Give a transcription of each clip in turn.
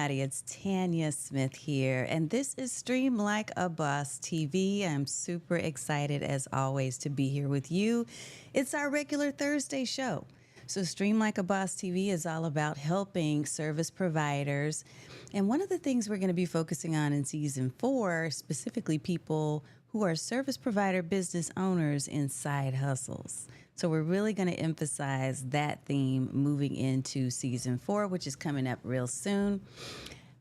everybody. It's Tanya Smith here, and this is Stream Like a Boss TV. I'm super excited, as always, to be here with you. It's our regular Thursday show. So Stream Like a Boss TV is all about helping service providers. And one of the things we're going to be focusing on in season 4, specifically people who are service provider business owners in side hustles. So we're really going to emphasize that theme moving into season 4, which is coming up real soon.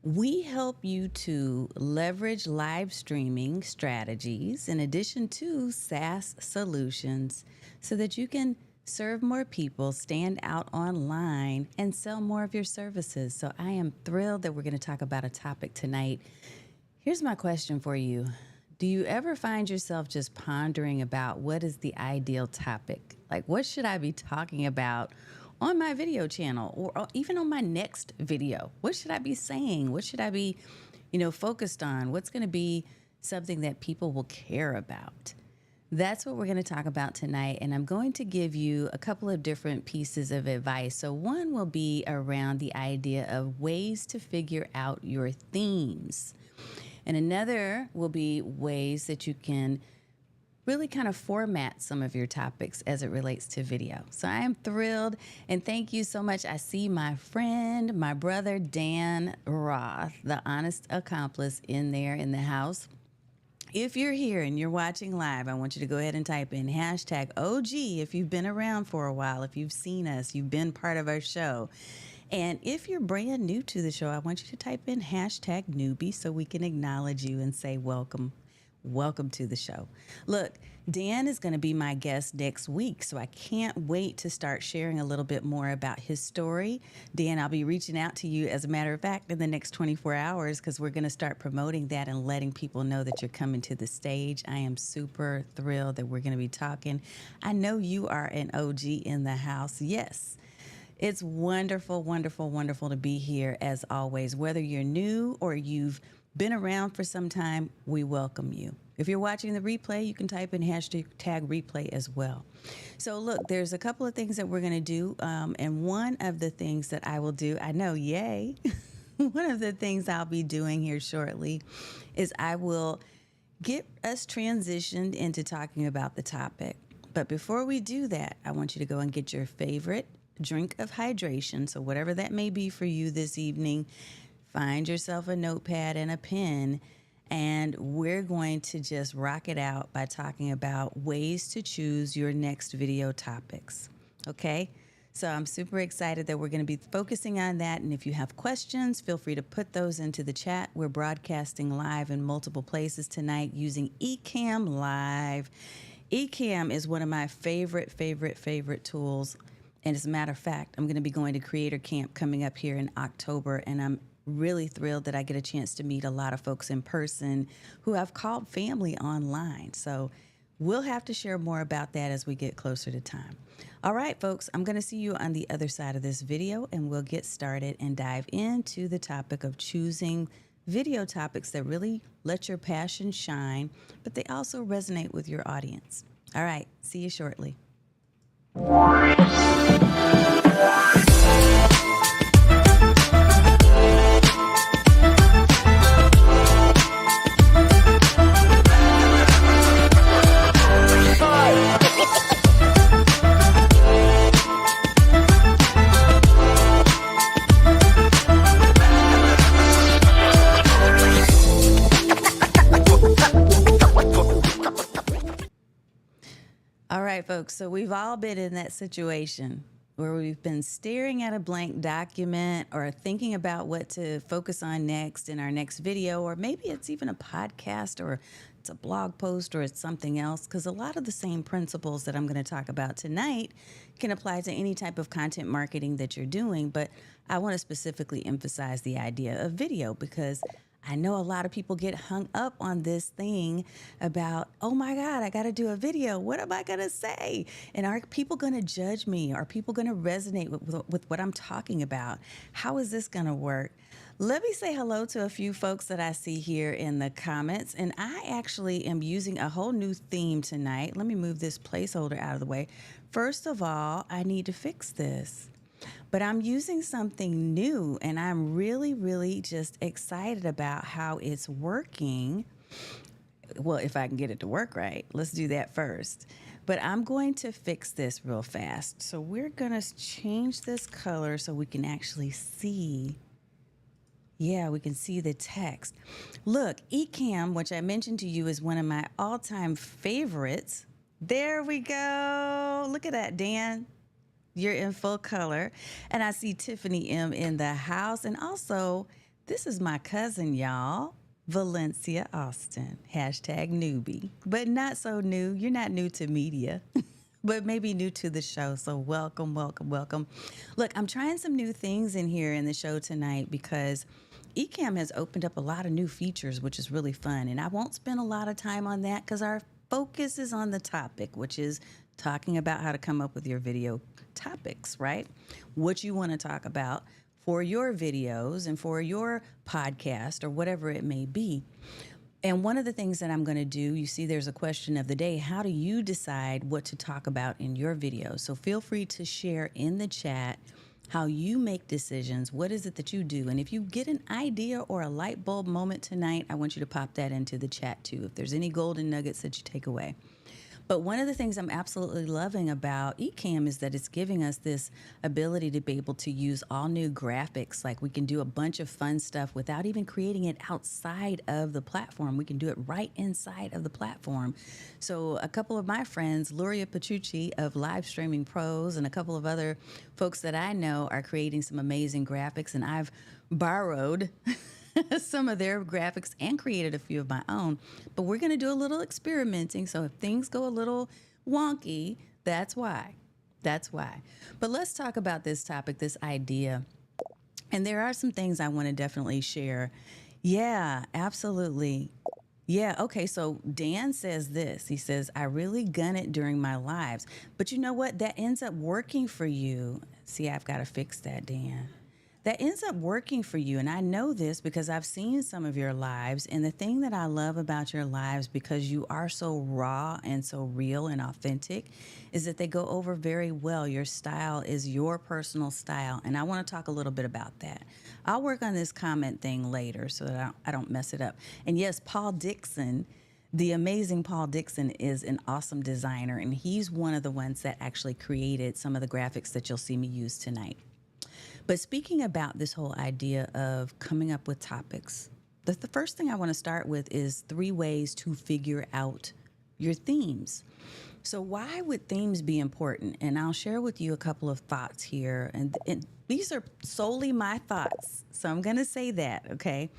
We help you to leverage live streaming strategies in addition to SaaS solutions so that you can serve more people, stand out online, and sell more of your services. So I am thrilled that we're going to talk about a topic tonight. Here's my question for you. Do you ever find yourself just pondering about what is the ideal topic? Like, what should I be talking about on my video channel or even on my next video? What should I be saying? What should I be, focused on? What's going to be something that people will care about? That's what we're going to talk about tonight, and I'm going to give you a couple of different pieces of advice. So one will be around the idea of ways to figure out your themes. And another will be ways that you can really kind of format some of your topics as it relates to video. So I am thrilled, and thank you so much. I see my friend, my brother, Dan Roth, the honest accomplice, in there in the house. If you're here and you're watching live, I want you to go ahead and type in hashtag OG if you've been around for a while, if you've seen us, you've been part of our show. And if you're brand new to the show, I want you to type in hashtag newbie so we can acknowledge you and say welcome. Welcome to the show. Look, Dan is going to be my guest next week, so I can't wait to start sharing a little bit more about his story. Dan, I'll be reaching out to you, as a matter of fact, in the next 24 hours because we're going to start promoting that and letting people know that you're coming to the stage. I am super thrilled that we're going to be talking. I know you are an OG in the house. Yes. It's wonderful, wonderful, wonderful to be here as always. Whether you're new or you've been around for some time, we welcome you. If you're watching the replay, you can type in hashtag replay as well. So look, there's a couple of things that we're going to do. And one of the things that I will do, I know, yay, one of the things I'll be doing here shortly is I will get us transitioned into talking about the topic. But before we do that, I want you to go and get your favorite drink of hydration. So whatever that may be for you this evening, find yourself a notepad and a pen, and we're going to just rock it out by talking about ways to choose your next video topics. Okay? So I'm super excited that we're going to be focusing on that. And if you have questions, feel free to put those into the chat. We're broadcasting live in multiple places tonight using Ecamm Live. Ecamm is one of my favorite tools. And as a matter of fact, I'm going to be going to Creator Camp coming up here in October, and I'm really thrilled that I get a chance to meet a lot of folks in person who I've called family online. So we'll have to share more about that as we get closer to time. All right, folks, I'm going to see you on the other side of this video, and we'll get started and dive into the topic of choosing video topics that really let your passion shine, but they also resonate with your audience. All right, see you shortly. All right, folks, so we've all been in that situation where we've been staring at a blank document or thinking about what to focus on next in our next video, or maybe it's even a podcast or it's a blog post or it's something else, because a lot of the same principles that I'm going to talk about tonight can apply to any type of content marketing that you're doing. But I want to specifically emphasize the idea of video because I know a lot of people get hung up on this thing about, oh my God, I got to do a video. What am I going to say? And are people going to judge me? Are people going to resonate with what I'm talking about? How is this going to work? Let me say hello to a few folks that I see here in the comments. And I actually am using a whole new theme tonight. Let me move this placeholder out of the way. First of all, I need to fix this. But I'm using something new and I'm really, really just excited about how it's working. Well, if I can get it to work right, let's do that first. But I'm going to fix this real fast. So we're going to change this color so we can actually see. Yeah, we can see the text. Look, Ecamm, which I mentioned to you is one of my all-time favorites. There we go. Look at that, Dan. You're in full color. And I see Tiffany M in the house. And also, this is my cousin, y'all, Valencia Austin. Hashtag newbie. But not so new. You're not new to media, but maybe new to the show. So welcome, welcome, welcome. Look, I'm trying some new things in here in the show tonight because Ecamm has opened up a lot of new features, which is really fun. And I won't spend a lot of time on that because our focus is on the topic, which is talking about how to come up with your video topics, right? What you want to talk about for your videos and for your podcast or whatever it may be. And one of the things that I'm going to do, you see there's a question of the day, how do you decide what to talk about in your video? So feel free to share in the chat how you make decisions. What is it that you do? And if you get an idea or a light bulb moment tonight, I want you to pop that into the chat too, if there's any golden nuggets that you take away. But one of the things I'm absolutely loving about Ecamm is that it's giving us this ability to be able to use all new graphics. Like we can do a bunch of fun stuff without even creating it outside of the platform. We can do it right inside of the platform. So a couple of my friends, Luria Petrucci of Live Streaming Pros and a couple of other folks that I know are creating some amazing graphics, and I've borrowed some of their graphics and created a few of my own. But we're going to do a little experimenting. So if things go a little wonky, that's why. That's why. But let's talk about this topic, this idea. And there are some things I want to definitely share. Yeah, absolutely. Yeah, okay, so Dan says this. He says, I really gun it during my lives. But you know what? That ends up working for you. See, I've got to fix that, Dan. That ends up working for you. And I know this because I've seen some of your lives. And the thing that I love about your lives, because you are so raw and so real and authentic, is that they go over very well. Your style is your personal style. And I want to talk a little bit about that. I'll work on this comment thing later so that I don't mess it up. And yes, Paul Dixon, the amazing Paul Dixon, is an awesome designer. And he's one of the ones that actually created some of the graphics that you'll see me use tonight. But speaking about this whole idea of coming up with topics, the first thing I want to start with is 3 ways to figure out your themes. So why would themes be important? And I'll share with you a couple of thoughts here. And these are solely my thoughts. So I'm going to say that, okay?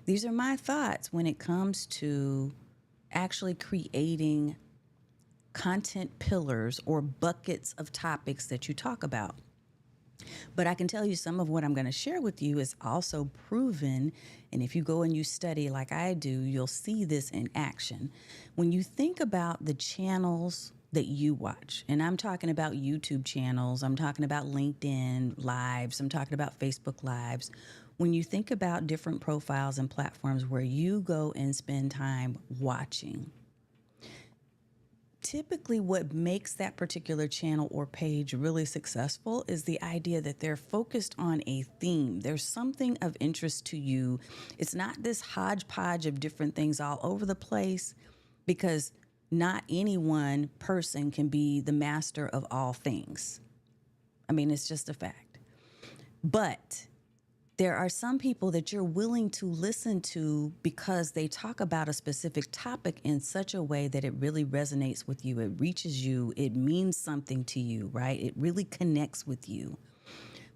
These are my thoughts when it comes to actually creating content pillars or buckets of topics that you talk about. But I can tell you some of what I'm going to share with you is also proven. And if you go and you study like I do, you'll see this in action. When you think about the channels that you watch, and I'm talking about YouTube channels, I'm talking about LinkedIn lives, I'm talking about Facebook lives. When you think about different profiles and platforms where you go and spend time watching, typically what makes that particular channel or page really successful is the idea that they're focused on a theme. There's something of interest to you. It's not this hodgepodge of different things all over the place, because not any one person can be the master of all things. I mean, it's just a fact. But there are some people that you're willing to listen to because they talk about a specific topic in such a way that it really resonates with you. It reaches you. It means something to you, right? It really connects with you.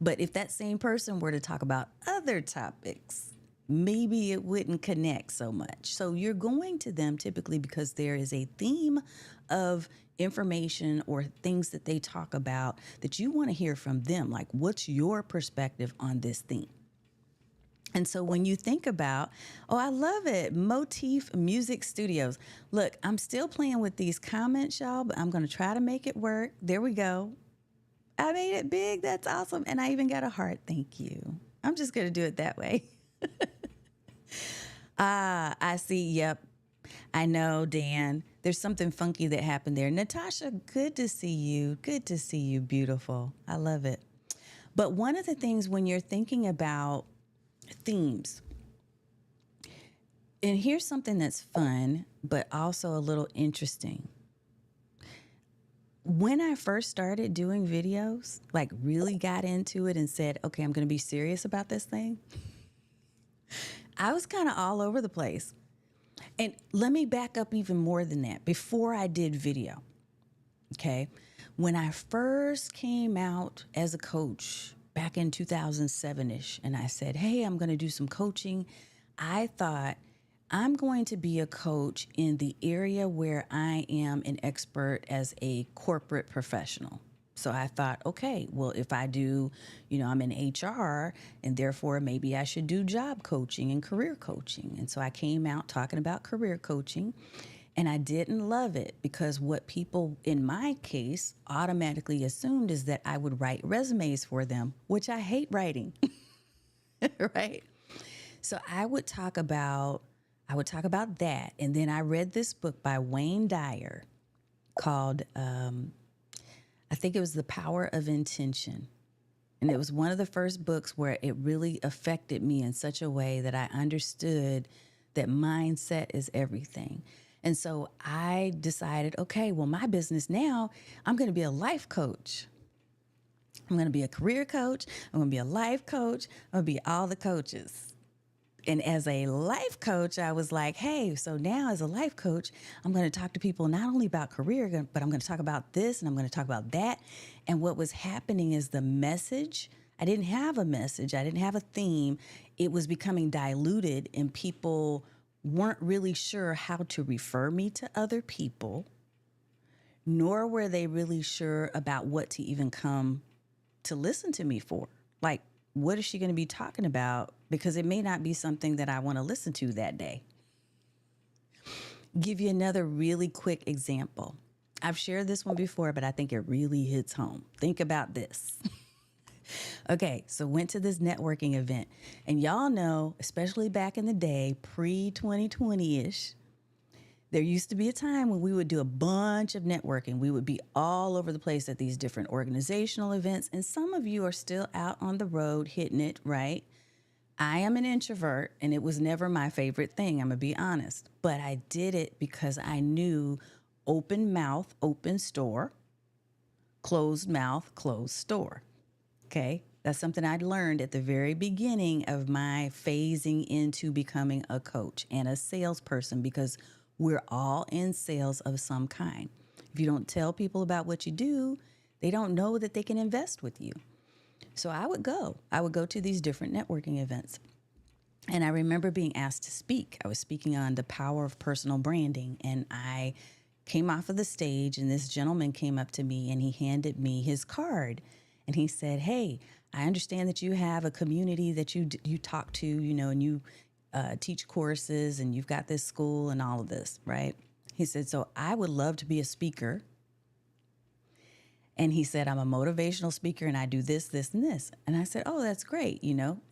But if that same person were to talk about other topics, maybe it wouldn't connect so much. So you're going to them typically because there is a theme of information or things that they talk about that you want to hear from them. Like, what's your perspective on this theme? And so when you think about, oh, I love it, Motif Music Studios. Look, I'm still playing with these comments, y'all, but I'm going to try to make it work. There we go. I made it big. That's awesome. And I even got a heart. Thank you. I'm just going to do it that way. I see. Yep. I know, Dan. There's something funky that happened there. Natasha, good to see you. Good to see you. Beautiful. I love it. But one of the things when you're thinking about themes, and here's something that's fun, but also a little interesting. When I first started doing videos, like really got into it and said, okay, I'm going to be serious about this thing, I was kind of all over the place. And let me back up even more than that. Before I did video, okay, when I first came out as a coach back in 2007-ish, and I said, hey, I'm going to do some coaching, I thought I'm going to be a coach in the area where I am an expert as a corporate professional. So I thought, okay, well, if I do, I'm in HR, and therefore maybe I should do job coaching and career coaching. And so I came out talking about career coaching, and I didn't love it because what people in my case automatically assumed is that I would write resumes for them, which I hate writing, right? So I would talk about that. And then I read this book by Wayne Dyer called, I think it was The Power of Intention. And it was one of the first books where it really affected me in such a way that I understood that mindset is everything. And so I decided, okay, well, my business now, I'm going to be a life coach. I'm going to be a career coach. I'm going to be a life coach. I'm going to be all the coaches. And as a life coach, I was like, hey, so now as a life coach, I'm going to talk to people not only about career, but I'm going to talk about this and I'm going to talk about that. And what was happening is the message, I didn't have a message. I didn't have a theme. It was becoming diluted and people weren't really sure how to refer me to other people, nor were they really sure about what to even come to listen to me for. Like, what is she going to be talking about? Because it may not be something that I want to listen to that day. Give you another really quick example. I've shared this one before, but I think it really hits home. Think about this. Okay, so went to this networking event, and y'all know, especially back in the day, pre-2020-ish, there used to be a time when we would do a bunch of networking. We would be all over the place at these different organizational events, and some of you are still out on the road hitting it, right? I am an introvert, and it was never my favorite thing, I'm going to be honest. But I did it because I knew open mouth, open store, closed mouth, closed store. Okay? That's something I'd learned at the very beginning of my phasing into becoming a coach and a salesperson, because we're all in sales of some kind. If you don't tell people about what you do, they don't know that they can invest with you. So I would go to these different networking events. And I remember being asked to speak. I was speaking on the power of personal branding. And I came off of the stage, and this gentleman came up to me and he handed me his card. And he said, hey, I understand that you have a community that you talk to, and you teach courses and you've got this school and all of this, right? He said, so I would love to be a speaker. And he said, I'm a motivational speaker and I do this, this, and this. And I said, oh, that's great,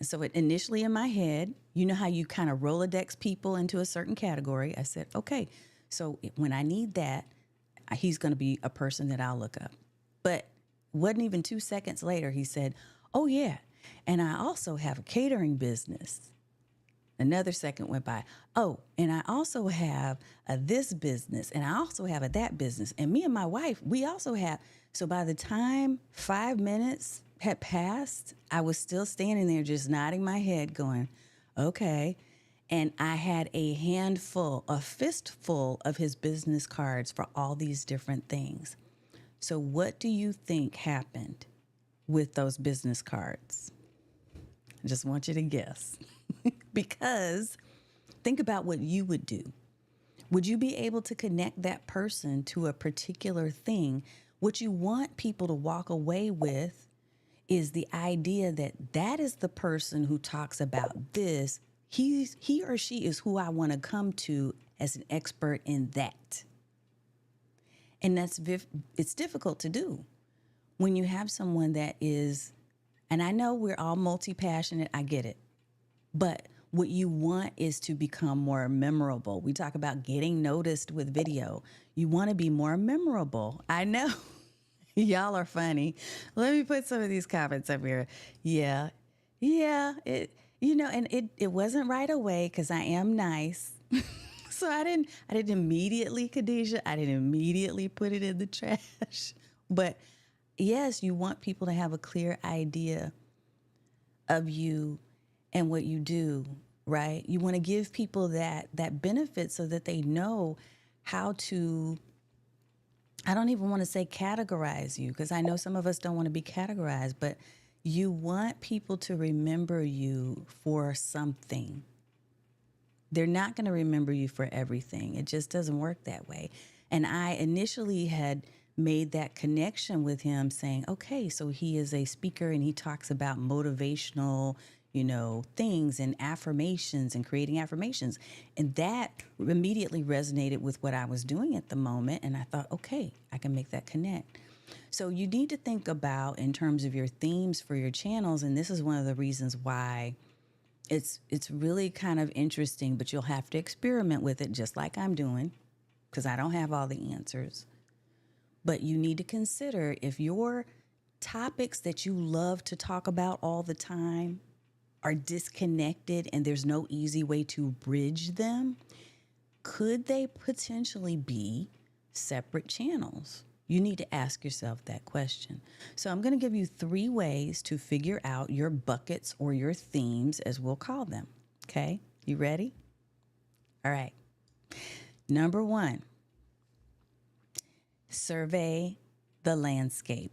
So initially in my head, you know how you kind of Rolodex people into a certain category. I said, okay, so when I need that, he's going to be a person that I'll look up. But wasn't even 2 seconds later, he said, oh, yeah, and I also have a catering business. Another second went by. Oh, and I also have this business, and I also have that business. And me and my wife, we also have. So by the time 5 minutes had passed, I was still standing there just nodding my head going, okay. And I had a fistful of his business cards for all these different things. So what do you think happened with those business cards? I just want you to guess. Because think about what you would do. Would you be able to connect that person to a particular thing? What you want people to walk away with is the idea that that is the person who talks about this. He or she is who I want to come to as an expert in that. And it's difficult to do when you have someone that is, and I know we're all multi-passionate, I get it. But what you want is to become more memorable. We talk about getting noticed with video. You want to be more memorable. I know. Y'all are funny. Let me put some of these comments up here. Yeah. Yeah. And it wasn't right away because I am nice. So I didn't immediately, Khadijah, I didn't immediately put it in the trash. But yes, you want people to have a clear idea of you and what you do, right? You want to give people that benefit so that they know how to, I don't even want to say categorize you because I know some of us don't want to be categorized, but you want people to remember you for something. They're not going to remember you for everything. It just doesn't work that way. And I initially had made that connection with him saying, okay, so he is a speaker and he talks about motivational, things and affirmations and creating affirmations. And that immediately resonated with what I was doing at the moment. And I thought, okay, I can make that connect. So you need to think about in terms of your themes for your channels. And this is one of the reasons why it's really kind of interesting, but you'll have to experiment with it just like I'm doing because I don't have all the answers. But you need to consider if your topics that you love to talk about all the time are disconnected and there's no easy way to bridge them, could they potentially be separate channels? You need to ask yourself that question. So I'm going to give you 3 ways to figure out your buckets or your themes, as we'll call them. Okay, you ready? All right. Number 1, survey the landscape.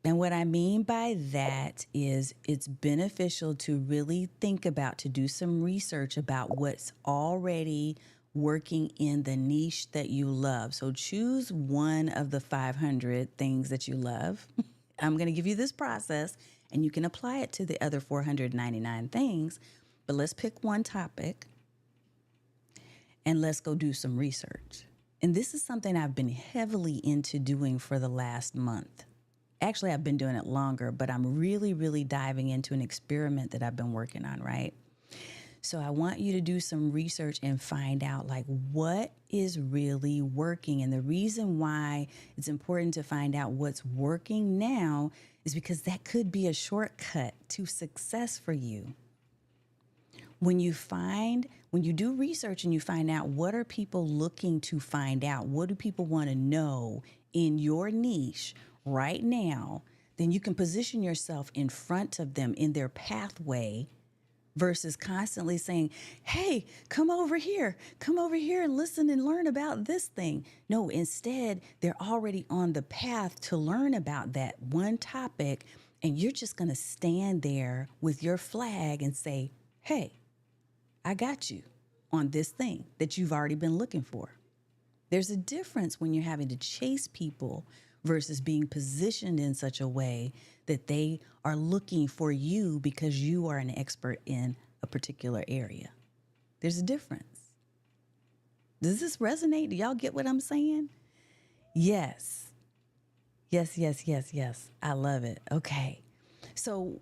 And what I mean by that is it's beneficial to really think about, to do some research about what's already working in the niche that you love. So choose one of the 500 things that you love. I'm going to give you this process and you can apply it to the other 499 things. But let's pick one topic and let's go do some research. And this is something I've been heavily into doing for the last month. Actually, I've been doing it longer, but I'm really, really diving into an experiment that I've been working on, right? So I want you to do some research and find out like what is really working. And the reason why it's important to find out what's working now is because that could be a shortcut to success for you. When you do research and you find out what are people looking to find out, what do people want to know in your niche right now, then you can position yourself in front of them in their pathway versus constantly saying, hey, come over here and listen and learn about this thing. No, instead, they're already on the path to learn about that one topic. And you're just going to stand there with your flag and say, hey, I got you on this thing that you've already been looking for. There's a difference when you're having to chase people versus being positioned in such a way that they are looking for you because you are an expert in a particular area. There's a difference. Does this resonate? Do y'all get what I'm saying? Yes. Yes, yes, yes, yes. I love it. Okay. So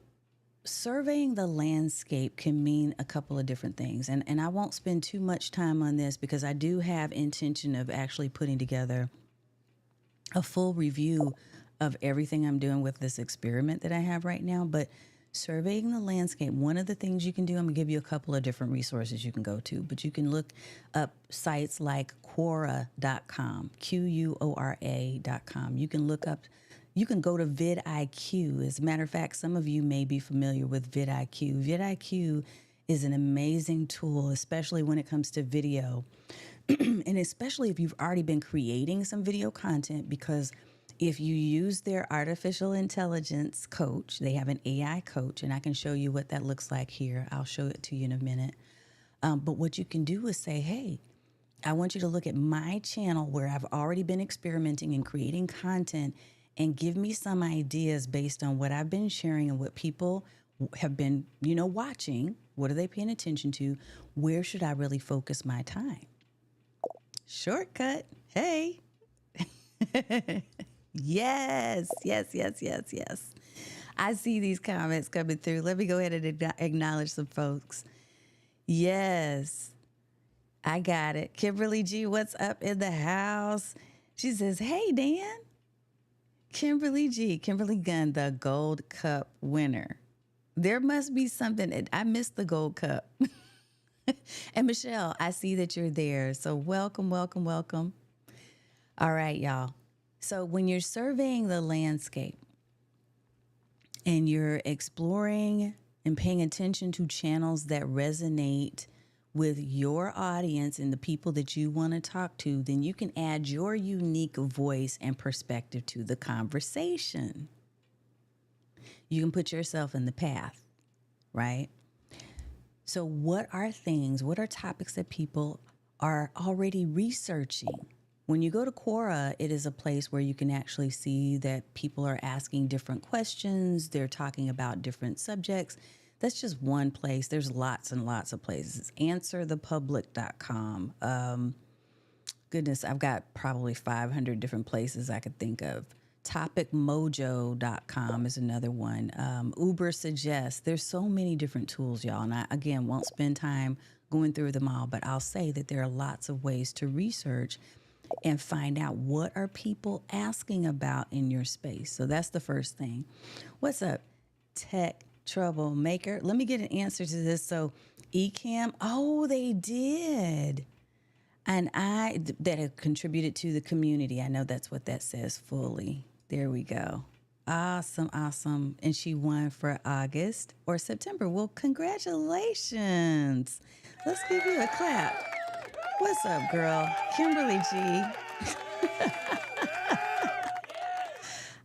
surveying the landscape can mean a couple of different things. And I won't spend too much time on this because I do have intention of actually putting together a full review of everything I'm doing with this experiment that I have right now. But surveying the landscape, one of the things you can do, I'm going to give you a couple of different resources you can go to, but you can look up sites like Quora.com, Quora.com. You can go to vidIQ. As a matter of fact, some of you may be familiar with vidIQ. vidIQ is an amazing tool, especially when it comes to video. And especially if you've already been creating some video content, because if you use their artificial intelligence coach, they have an AI coach, and I can show you what that looks like here. I'll show it to you in a minute. But what you can do is say, hey, I want you to look at my channel where I've already been experimenting and creating content and give me some ideas based on what I've been sharing and what people have been, watching. What are they paying attention to? Where should I really focus my time? Shortcut. Hey. Yes, yes, yes, yes, yes. I see these comments coming through. Let me go ahead and acknowledge some folks. Yes, I got it. Kimberly G, what's up in the house? She says, hey, Dan, Kimberly G, Kimberly Gunn, the Gold Cup winner. There must be something. I missed the Gold Cup. And Michelle, I see that you're there. So welcome, welcome, welcome. All right, y'all. So when you're surveying the landscape and you're exploring and paying attention to channels that resonate with your audience and the people that you want to talk to, then you can add your unique voice and perspective to the conversation. You can put yourself in the path, right? So what are topics that people are already researching? When you go to Quora, it is a place where you can actually see that people are asking different questions. They're talking about different subjects. That's just one place. There's lots and lots of places. Answerthepublic.com. Goodness, I've got probably 500 different places I could think of. Topicmojo.com is another one. Uber Suggests. There's so many different tools, y'all. And I, again, won't spend time going through them all, but I'll say that there are lots of ways to research and find out what are people asking about in your space. So that's the first thing. What's up, Tech Troublemaker? Let me get an answer to this. So Ecamm, oh, they did. And that have contributed to the community. I know that's what that says fully. There we go. Awesome, awesome. And she won for August or September. Well, congratulations. Let's give you a clap. What's up, girl? Kimberly G.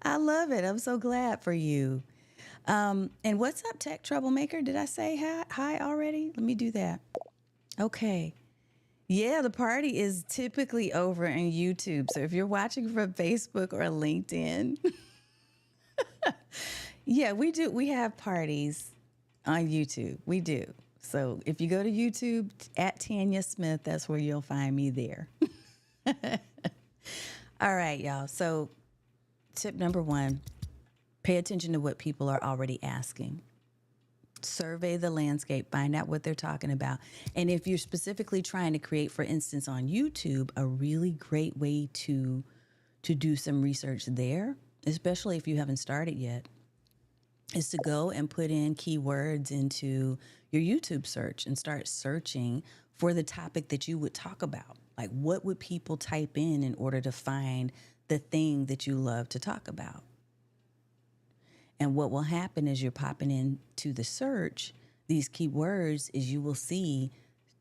I love it. I'm so glad for you. And what's up, Tech Troublemaker? Did I say hi already? Let me do that. Okay. Yeah, the party is typically over in YouTube. So if you're watching from Facebook or LinkedIn, yeah, we do. We have parties on YouTube. We do. So if you go to YouTube at Tanya Smith, that's where you'll find me there. All right, y'all. So tip number 1, pay attention to what people are already asking. Survey the landscape, find out what they're talking about. And if you're specifically trying to create, for instance, on YouTube, a really great way to do some research there, especially if you haven't started yet, is to go and put in keywords into your YouTube search and start searching for the topic that you would talk about. Like, what would people type in order to find the thing that you love to talk about? And what will happen is you're popping into the search, these keywords, is you will see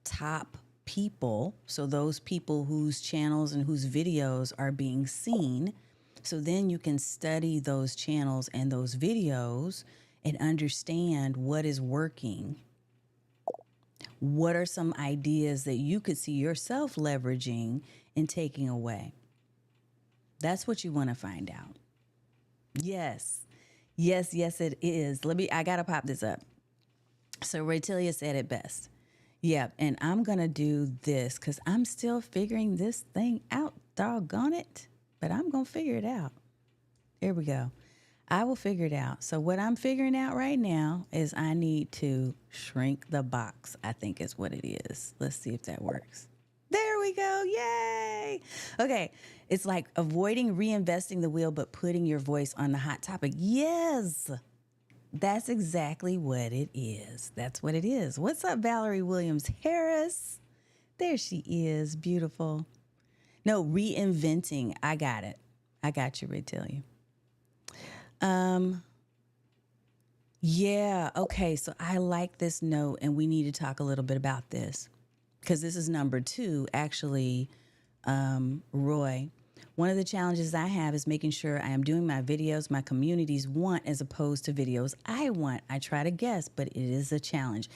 top people. So those people whose channels and whose videos are being seen. So then you can study those channels and those videos and understand what is working. What are some ideas that you could see yourself leveraging and taking away? That's what you want to find out. Yes. Yes, yes, it is. I got to pop this up. So Raytelia said it best. Yeah, and I'm going to do this because I'm still figuring this thing out, doggone it. But I'm going to figure it out. Here we go. I will figure it out. So what I'm figuring out right now is I need to shrink the box, I think is what it is. Let's see if that works. There we go. Yay. Okay. It's like avoiding reinvesting the wheel, but putting your voice on the hot topic. Yes. That's exactly what it is. That's what it is. What's up, Valerie Williams Harris? There she is. Beautiful. No, reinventing. I got it. I got you, Raytelia. Yeah. Okay. So I like this note, and we need to talk a little bit about this. Because this is number 2, actually, Roy. One of the challenges I have is making sure I am doing my videos my communities want as opposed to videos I want. I try to guess, but it is a challenge.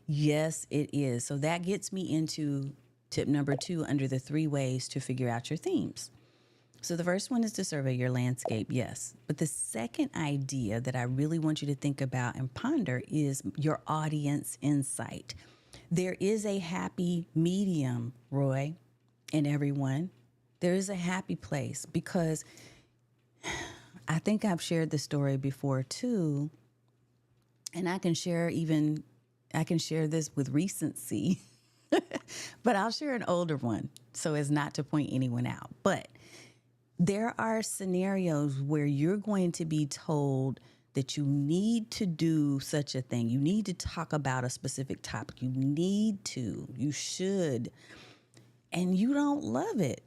Yes, it is. So that gets me into tip number 2 under the 3 ways to figure out your themes. So the first one is to survey your landscape, yes. But the second idea that I really want you to think about and ponder is your audience insight. There is a happy medium, Roy, and everyone. There is a happy place because I think I've shared this story before too. And I can share this with recency, but I'll share an older one so as not to point anyone out. But There are scenarios where you're going to be told that you need to do such a thing. You need to talk about a specific topic. You should, and you don't love it.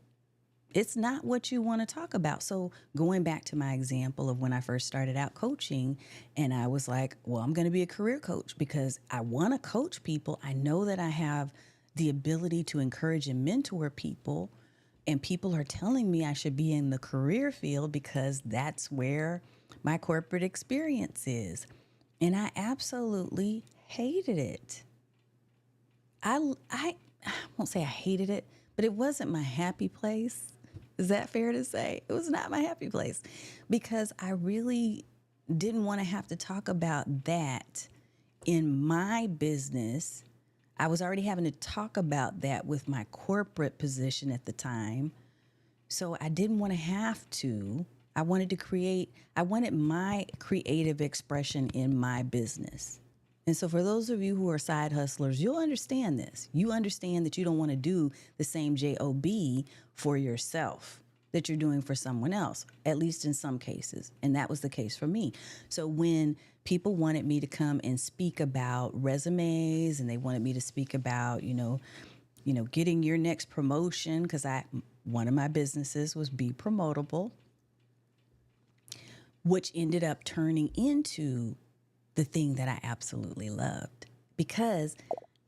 It's not what you want to talk about. So, going back to my example of when I first started out coaching, and I was like, well, I'm going to be a career coach because I want to coach people. I know that I have the ability to encourage and mentor people. And people are telling me I should be in the career field because that's where my corporate experience is. And I absolutely hated it. I won't say I hated it, but it wasn't my happy place. Is that fair to say? It was not my happy place because I really didn't want to have to talk about that in my business. I was already having to talk about that with my corporate position at the time. So I didn't want to have to. I wanted my creative expression in my business. And so for those of you who are side hustlers, you'll understand this. You understand that you don't want to do the same job for yourself that you're doing for someone else, at least in some cases. And that was the case for me. So when people wanted me to come and speak about resumes and they wanted me to speak about, getting your next promotion, because one of my businesses was Be Promotable, which ended up turning into the thing that I absolutely loved because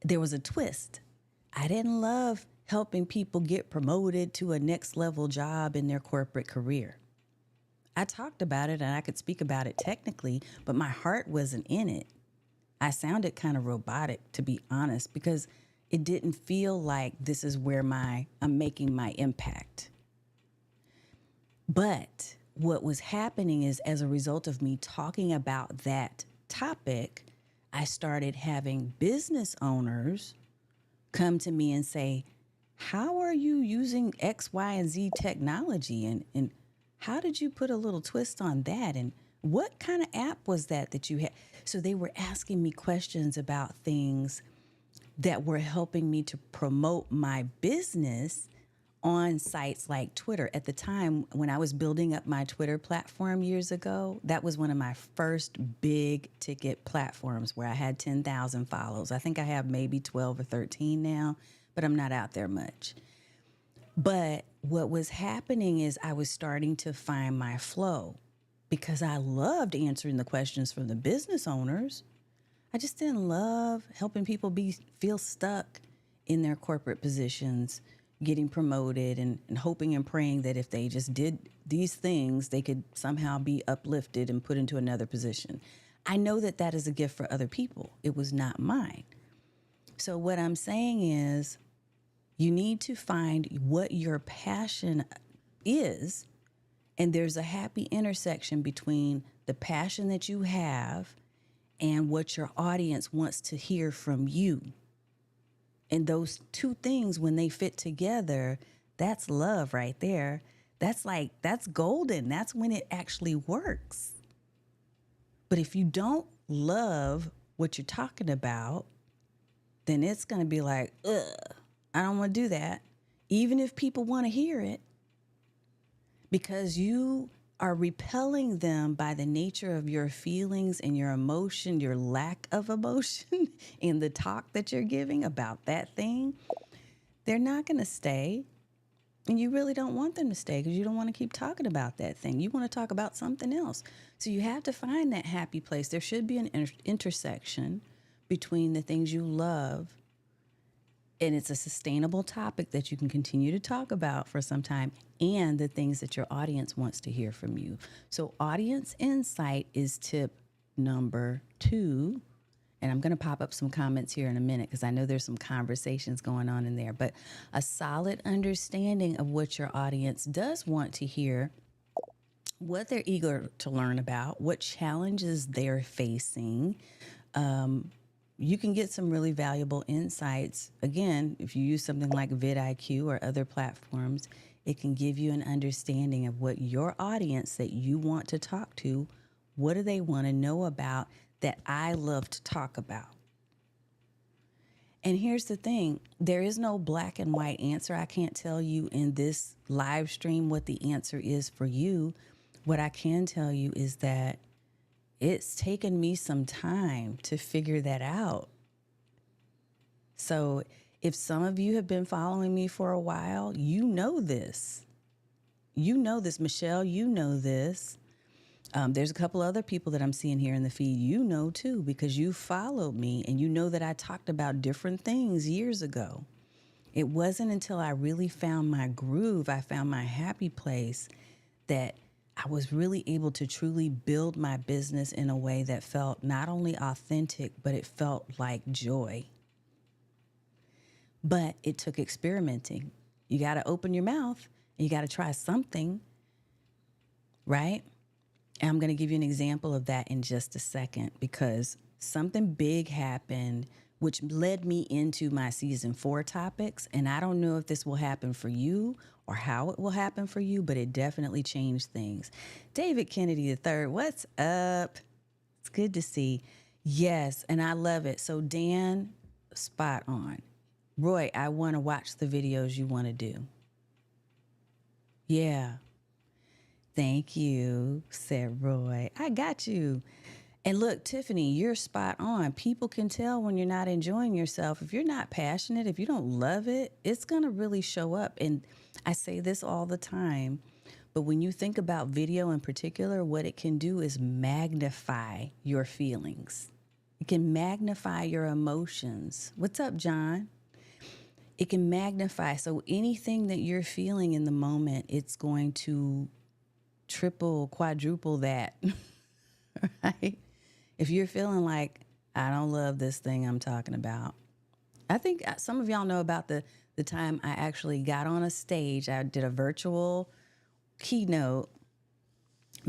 there was a twist. I didn't love helping people get promoted to a next level job in their corporate career. I talked about it and I could speak about it technically, but my heart wasn't in it. I sounded kind of robotic, to be honest, because it didn't feel like this is where I'm making my impact. But what was happening is, as a result of me talking about that topic, I started having business owners come to me and say, how are you using X, Y, and Z technology? And how did you put a little twist on that? And what kind of app was that you had? So they were asking me questions about things that were helping me to promote my business on sites like Twitter. At the time, when I was building up my Twitter platform years ago, that was one of my first big ticket platforms where I had 10,000 follows. I think I have maybe 12 or 13 now, but I'm not out there much. But what was happening is I was starting to find my flow because I loved answering the questions from the business owners. I just didn't love helping people feel stuck in their corporate positions, getting promoted and hoping and praying that if they just did these things, they could somehow be uplifted and put into another position. I know that that is a gift for other people. It was not mine. So what I'm saying is you need to find what your passion is, and there's a happy intersection between the passion that you have and what your audience wants to hear from you. And those two things, when they fit together, that's love right there. That's golden. That's when it actually works. But if you don't love what you're talking about, then it's going to be like, ugh, I don't want to do that. Even if people want to hear it, because you are repelling them by the nature of your feelings and your emotion, your lack of emotion in the talk that you're giving about that thing, they're not going to stay. And you really don't want them to stay because you don't want to keep talking about that thing. You want to talk about something else. So you have to find that happy place. There should be an intersection between the things you love, and it's a sustainable topic that you can continue to talk about for some time, and the things that your audience wants to hear from you. So audience insight is tip number 2. And I'm going to pop up some comments here in a minute because I know there's some conversations going on in there. But a solid understanding of what your audience does want to hear, what they're eager to learn about, what challenges they're facing. You can get some really valuable insights. Again, if you use something like vidIQ or other platforms, it can give you an understanding of what your audience that you want to talk to, what do they want to know about that I love to talk about. And here's the thing, there is no black and white answer. I can't tell you in this live stream what the answer is for you. What I can tell you is that it's taken me some time to figure that out. So if some of you have been following me for a while, you know this. You know this, Michelle, you know this. There's a couple other people that I'm seeing here in the feed, you know too, because you followed me and you know that I talked about different things years ago. It wasn't until I really found my groove, I found my happy place, that I was really able to truly build my business in a way that felt not only authentic, but it felt like joy. But it took experimenting. You got to open your mouth and you got to try something, right? And I'm going to give you an example of that in just a second, because something big happened which led me into my season 4 topics. And I don't know if this will happen for you or how it will happen for you, but it definitely changed things. David Kennedy III, what's up? It's good to see. Yes, and I love it. So Dan, spot on. Roy, I want to watch the videos you want to do. Yeah. Thank you, said Roy. I got you. And look, Tiffany, you're spot on. People can tell when you're not enjoying yourself. If you're not passionate, if you don't love it, it's going to really show up. And I say this all the time, but when you think about video in particular, what it can do is magnify your feelings. It can magnify your emotions. What's up, John? It can magnify. So anything that you're feeling in the moment, it's going to triple, quadruple that, right? If you're feeling like, I don't love this thing I'm talking about. I think some of y'all know about the time I actually got on a stage. I did a virtual keynote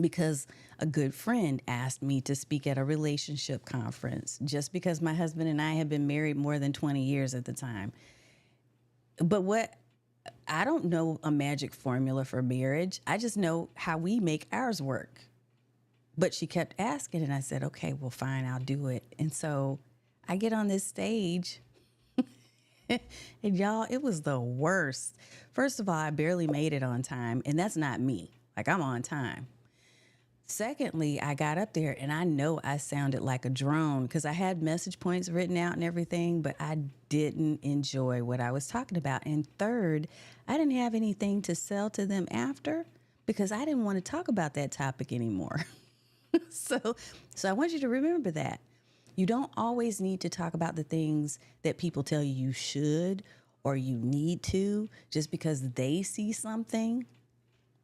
because a good friend asked me to speak at a relationship conference, just because my husband and I had been married more than 20 years at the time. But I don't know a magic formula for marriage. I just know how we make ours work. But she kept asking, and I said, okay, well, fine, I'll do it. And so I get on this stage, and y'all, it was the worst. First of all, I barely made it on time, and that's not me. Like, I'm on time. Secondly, I got up there, and I know I sounded like a drone because I had message points written out and everything, but I didn't enjoy what I was talking about. And third, I didn't have anything to sell to them after because I didn't want to talk about that topic anymore. So I want you to remember that. You don't always need to talk about the things that people tell you should or you need to just because they see something.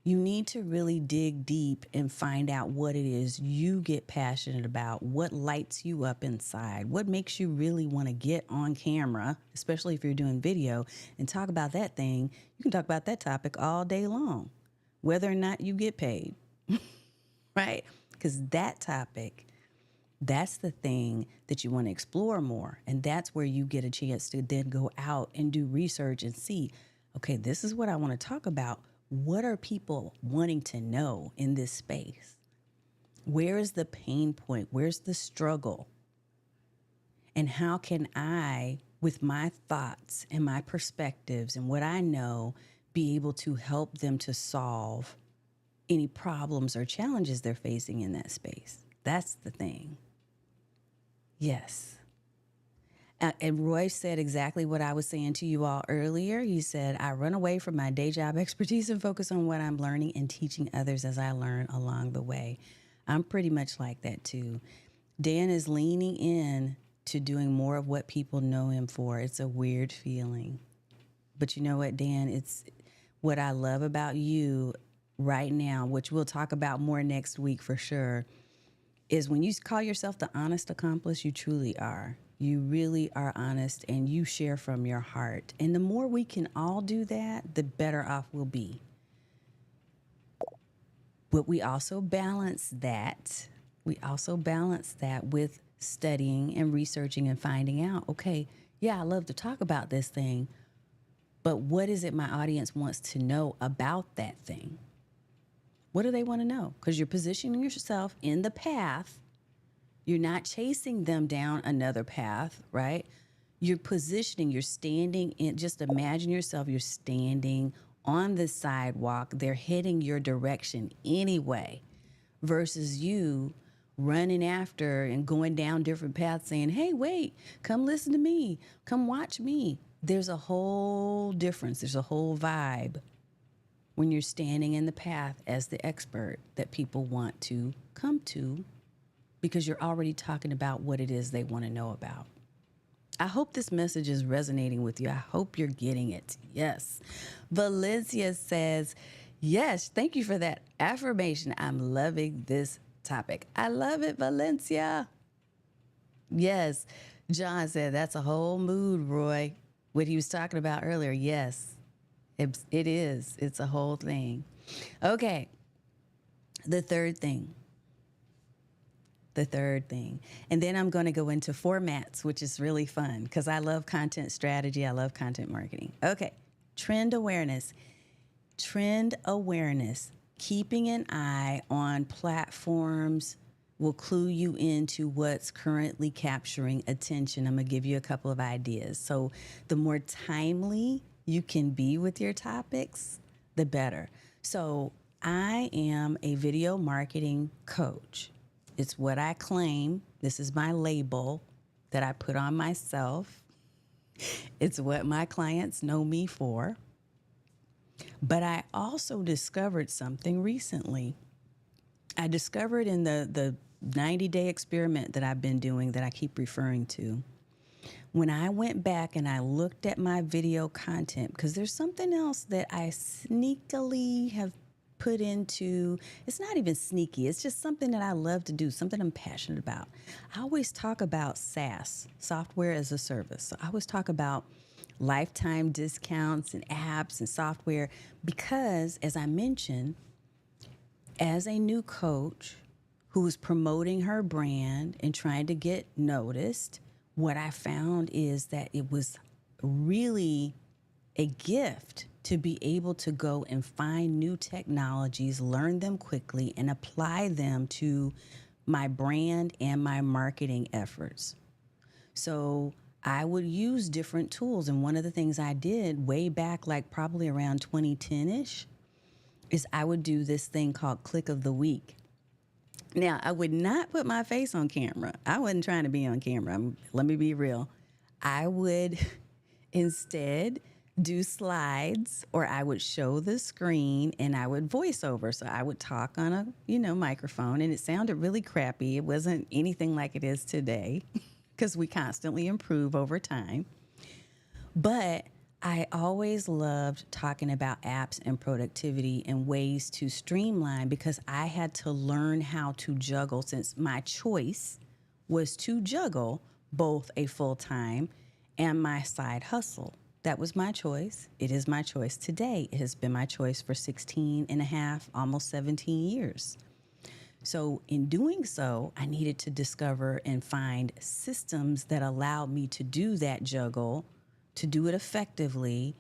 You need to really dig deep and find out what it is you get passionate about, what lights you up inside, what makes you really want to get on camera, especially if you're doing video, and talk about that thing. You can talk about that topic all day long, whether or not you get paid, right? Because that topic, that's the thing that you want to explore more. And that's where you get a chance to then go out and do research and see, okay, this is what I want to talk about. What are people wanting to know in this space? Where is the pain point? Where's the struggle? And how can I, with my thoughts and my perspectives and what I know, be able to help them to solve any problems or challenges they're facing in that space? That's the thing. Yes. And Roy said exactly what I was saying to you all earlier. He said, I run away from my day job expertise and focus on what I'm learning and teaching others as I learn along the way. I'm pretty much like that too. Dan is leaning in to doing more of what people know him for. It's a weird feeling. But you know what, Dan? It's what I love about you right now, which we'll talk about more next week for sure, is when you call yourself the honest accomplice, you truly are. You really are honest and you share from your heart. And the more we can all do that, the better off we'll be. But we also balance that. We also balance that with studying and researching and finding out, okay, yeah, I love to talk about this thing, but what is it my audience wants to know about that thing? What do they want to know? Because you're positioning yourself in the path. You're not chasing them down another path, right? You're positioning, you're standing in, just imagine yourself, you're standing on the sidewalk. They're heading your direction anyway, versus you running after and going down different paths saying, hey, wait, come listen to me, come watch me. There's a whole difference. There's a whole vibe when you're standing in the path as the expert that people want to come to because you're already talking about what it is they want to know about. I hope this message is resonating with you. I hope you're getting it. Yes. Valencia says, yes, thank you for that affirmation. I'm loving this topic. I love it, Valencia. Yes. John said, that's a whole mood, Roy. What he was talking about earlier. Yes, it is. It's a whole thing. Okay. The third thing. And then I'm going to go into formats, which is really fun because I love content strategy. I love content marketing. Okay. Trend awareness. Keeping an eye on platforms will clue you into what's currently capturing attention. I'm going to give you a couple of ideas. So the more timely you can be with your topics, the better. So I am a video marketing coach. It's what I claim. This is my label that I put on myself. It's what my clients know me for. But I also discovered something recently. I discovered in the 90-day experiment that I've been doing that I keep referring to. When I went back and I looked at my video content, because there's something else that I sneakily have put into, it's not even sneaky, it's just something that I love to do, something I'm passionate about. I always talk about SaaS, software as a service. So I always talk about lifetime discounts and apps and software because, as I mentioned, as a new coach who is promoting her brand and trying to get noticed, what I found is that it was really a gift to be able to go and find new technologies, learn them quickly, and apply them to my brand and my marketing efforts. So I would use different tools. And one of the things I did way back, like probably around 2010-ish, is I would do this thing called Click of the Week. Now, I would not put my face on camera. I wasn't trying to be on camera. Let me be real. I would instead do slides, or I would show the screen and I would voice over. So I would talk on a, microphone, and it sounded really crappy. It wasn't anything like it is today because we constantly improve over time. But I always loved talking about apps and productivity and ways to streamline because I had to learn how to juggle, since my choice was to juggle both a full-time and my side hustle. That was my choice. It is my choice today. It has been my choice for 16 and a half, almost 17 years. So in doing so, I needed to discover and find systems that allowed me to do that juggle, to do it effectively,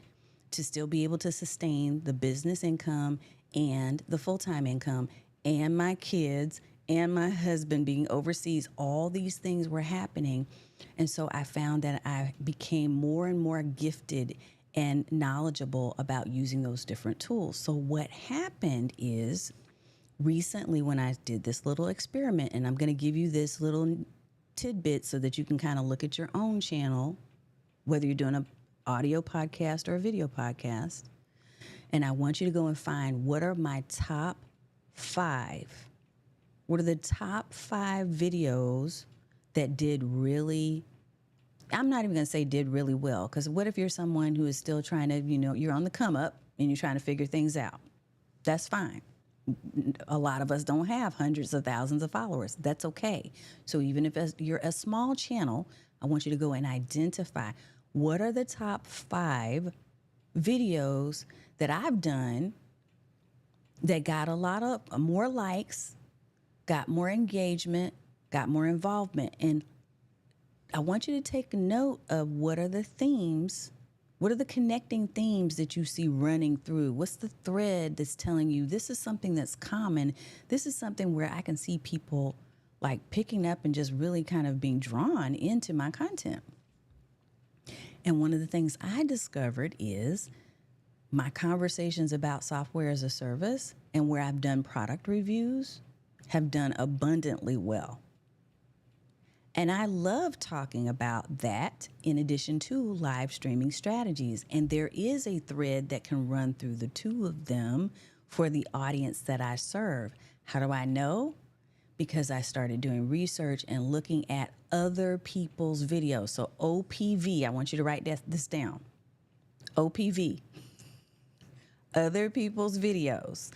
to still be able to sustain the business income and the full-time income and my kids and my husband being overseas. All these things were happening. And so I found that I became more and more gifted and knowledgeable about using those different tools. So what happened is recently when I did this little experiment, and I'm going to give you this little tidbit so that you can kind of look at your own channel, whether you're doing an audio podcast or a video podcast. And I want you to go and find what are my top 5. What are the top 5 videos that did really, I'm not even going to say did really well, because what if you're someone who is still trying to, you're on the come up and you're trying to figure things out? That's fine. A lot of us don't have hundreds of thousands of followers. That's okay. So even if you're a small channel, I want you to go and identify what are the top 5 videos that I've done that got a lot of more likes, got more engagement, got more involvement. And I want you to take note of what are the themes, what are the connecting themes that you see running through? What's the thread that's telling you this is something that's common? This is something where I can see people like picking up and just really kind of being drawn into my content. And one of the things I discovered is my conversations about software as a service and where I've done product reviews have done abundantly well. And I love talking about that in addition to live streaming strategies. And there is a thread that can run through the two of them for the audience that I serve. How do I know? Because I started doing research and looking at other people's videos. So OPV, I want you to write this down. OPV, other people's videos.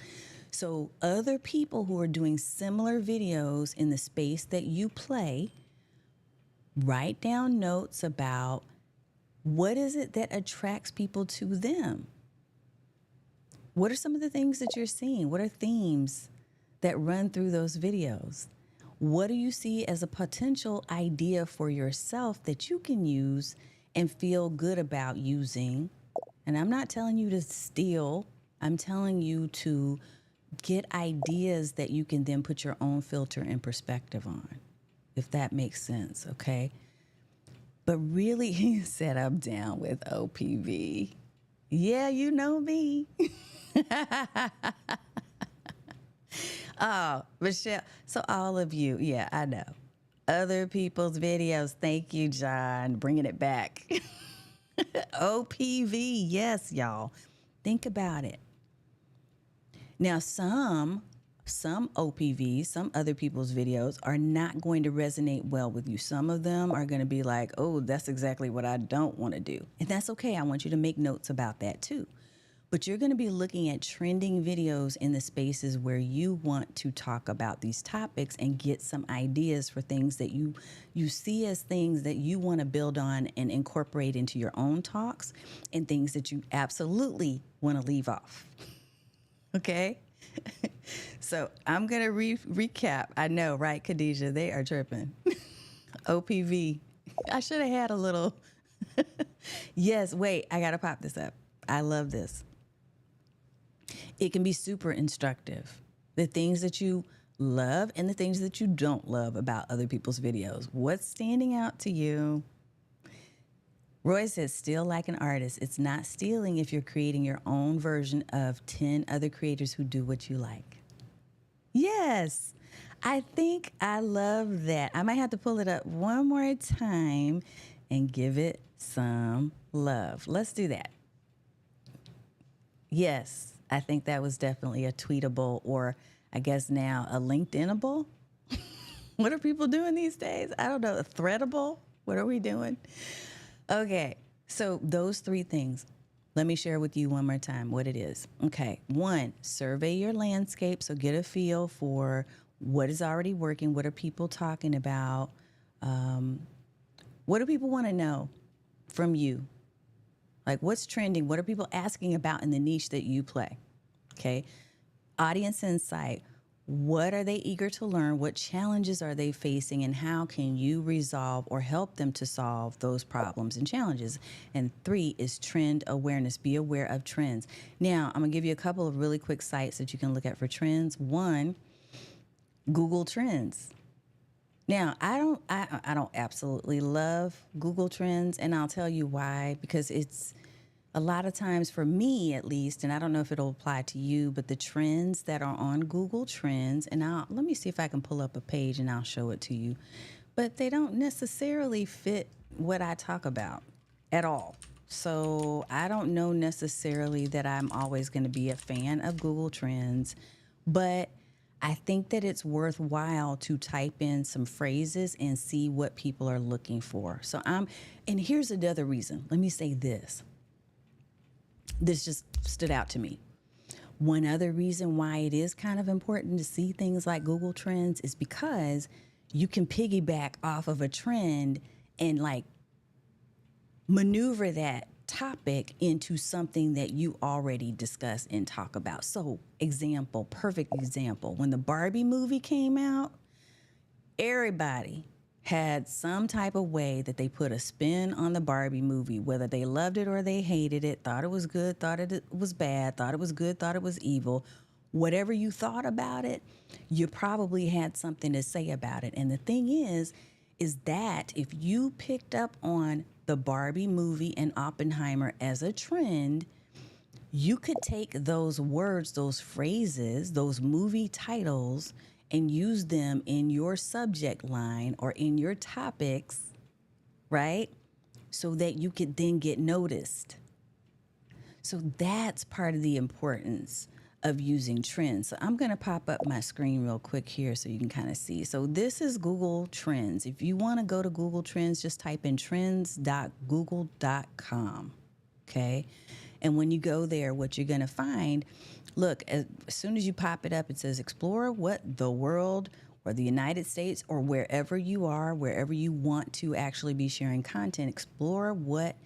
So other people who are doing similar videos in the space that you play, write down notes about what is it that attracts people to them. What are some of the things that you're seeing? What are themes that run through those videos? What do you see as a potential idea for yourself that you can use and feel good about using? And I'm not telling you to steal. I'm telling you to get ideas that you can then put your own filter and perspective on, if that makes sense, okay? But really, he said I'm down with OPV. Yeah, you know me. Oh, Michelle. So all of you, yeah, I know. Other people's videos. Thank you, John, bringing it back. OPV, yes, y'all. Think about it. Now, some OPVs, some other people's videos are not going to resonate well with you. Some of them are going to be like, oh, that's exactly what I don't want to do. And that's okay. I want you to make notes about that too. But you're going to be looking at trending videos in the spaces where you want to talk about these topics and get some ideas for things that you see as things that you want to build on and incorporate into your own talks, and things that you absolutely want to leave off. Okay? So I'm going to recap. I know, right, Khadijah? They are tripping. OPV. I should have had a little. Yes, wait, I got to pop this up. I love this. It can be super instructive. The things that you love and the things that you don't love about other people's videos. What's standing out to you? Roy says, steal like an artist. It's not stealing if you're creating your own version of 10 other creators who do what you like. Yes, I think I love that. I might have to pull it up one more time and give it some love. Let's do that. Yes, I think that was definitely a tweetable, or I guess now a LinkedInable. What are people doing these days? I don't know. A threadable? What are we doing? Okay, so those three things. Let me share with you one more time what it is. Okay, 1, survey your landscape. So get a feel for what is already working. What are people talking about? What do people want to know from you? Like, what's trending? What are people asking about in the niche that you play? Okay. Audience insight. What are they eager to learn? What challenges are they facing? And how can you resolve or help them to solve those problems and challenges? And 3 is trend awareness. Be aware of trends. Now, I'm going to give you a couple of really quick sites that you can look at for trends. 1, Google Trends. Now, I don't absolutely love Google Trends, and I'll tell you why. Because it's a lot of times, for me at least, and I don't know if it'll apply to you, but the trends that are on Google Trends, and let me see if I can pull up a page and I'll show it to you, but they don't necessarily fit what I talk about at all. So I don't know necessarily that I'm always going to be a fan of Google Trends, but I think that it's worthwhile to type in some phrases and see what people are looking for. And here's another reason. Let me say this. This just stood out to me. One other reason why it is kind of important to see things like Google Trends is because you can piggyback off of a trend and like maneuver that topic into something that you already discuss and talk about. So, perfect example, when the Barbie movie came out, everybody had some type of way that they put a spin on the Barbie movie, whether they loved it or they hated it, thought it was good, thought it was bad, thought it was good, thought it was evil. Whatever you thought about it, you probably had something to say about it. And the thing is that if you picked up on the Barbie movie and Oppenheimer as a trend, you could take those words, those phrases, those movie titles, and use them in your subject line or in your topics, right? So that you could then get noticed. So that's part of the importance of using trends. So I'm going to pop up my screen real quick here so you can kind of see. So this is Google Trends. If you want to go to Google Trends, just type in trends.google.com. Okay. And when you go there, what you're going to find, look, as soon as you pop it up, it says explore what the world or the United States or wherever you are, wherever you want to actually be sharing content, explore what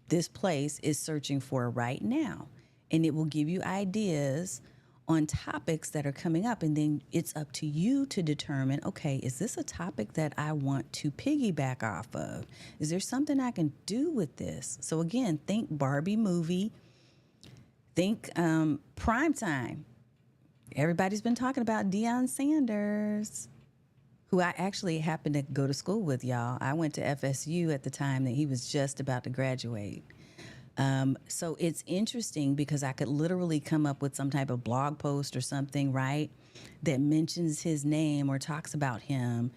this place is searching for right now. And it will give you ideas on topics that are coming up. And then it's up to you to determine, okay, is this a topic that I want to piggyback off of? Is there something I can do with this? So again, think Barbie movie, think prime time. Everybody's been talking about Deion Sanders, who I actually happened to go to school with, y'all. I went to FSU at the time that he was just about to graduate. So it's interesting because I could literally come up with some type of blog post or something, right, that mentions his name or talks about him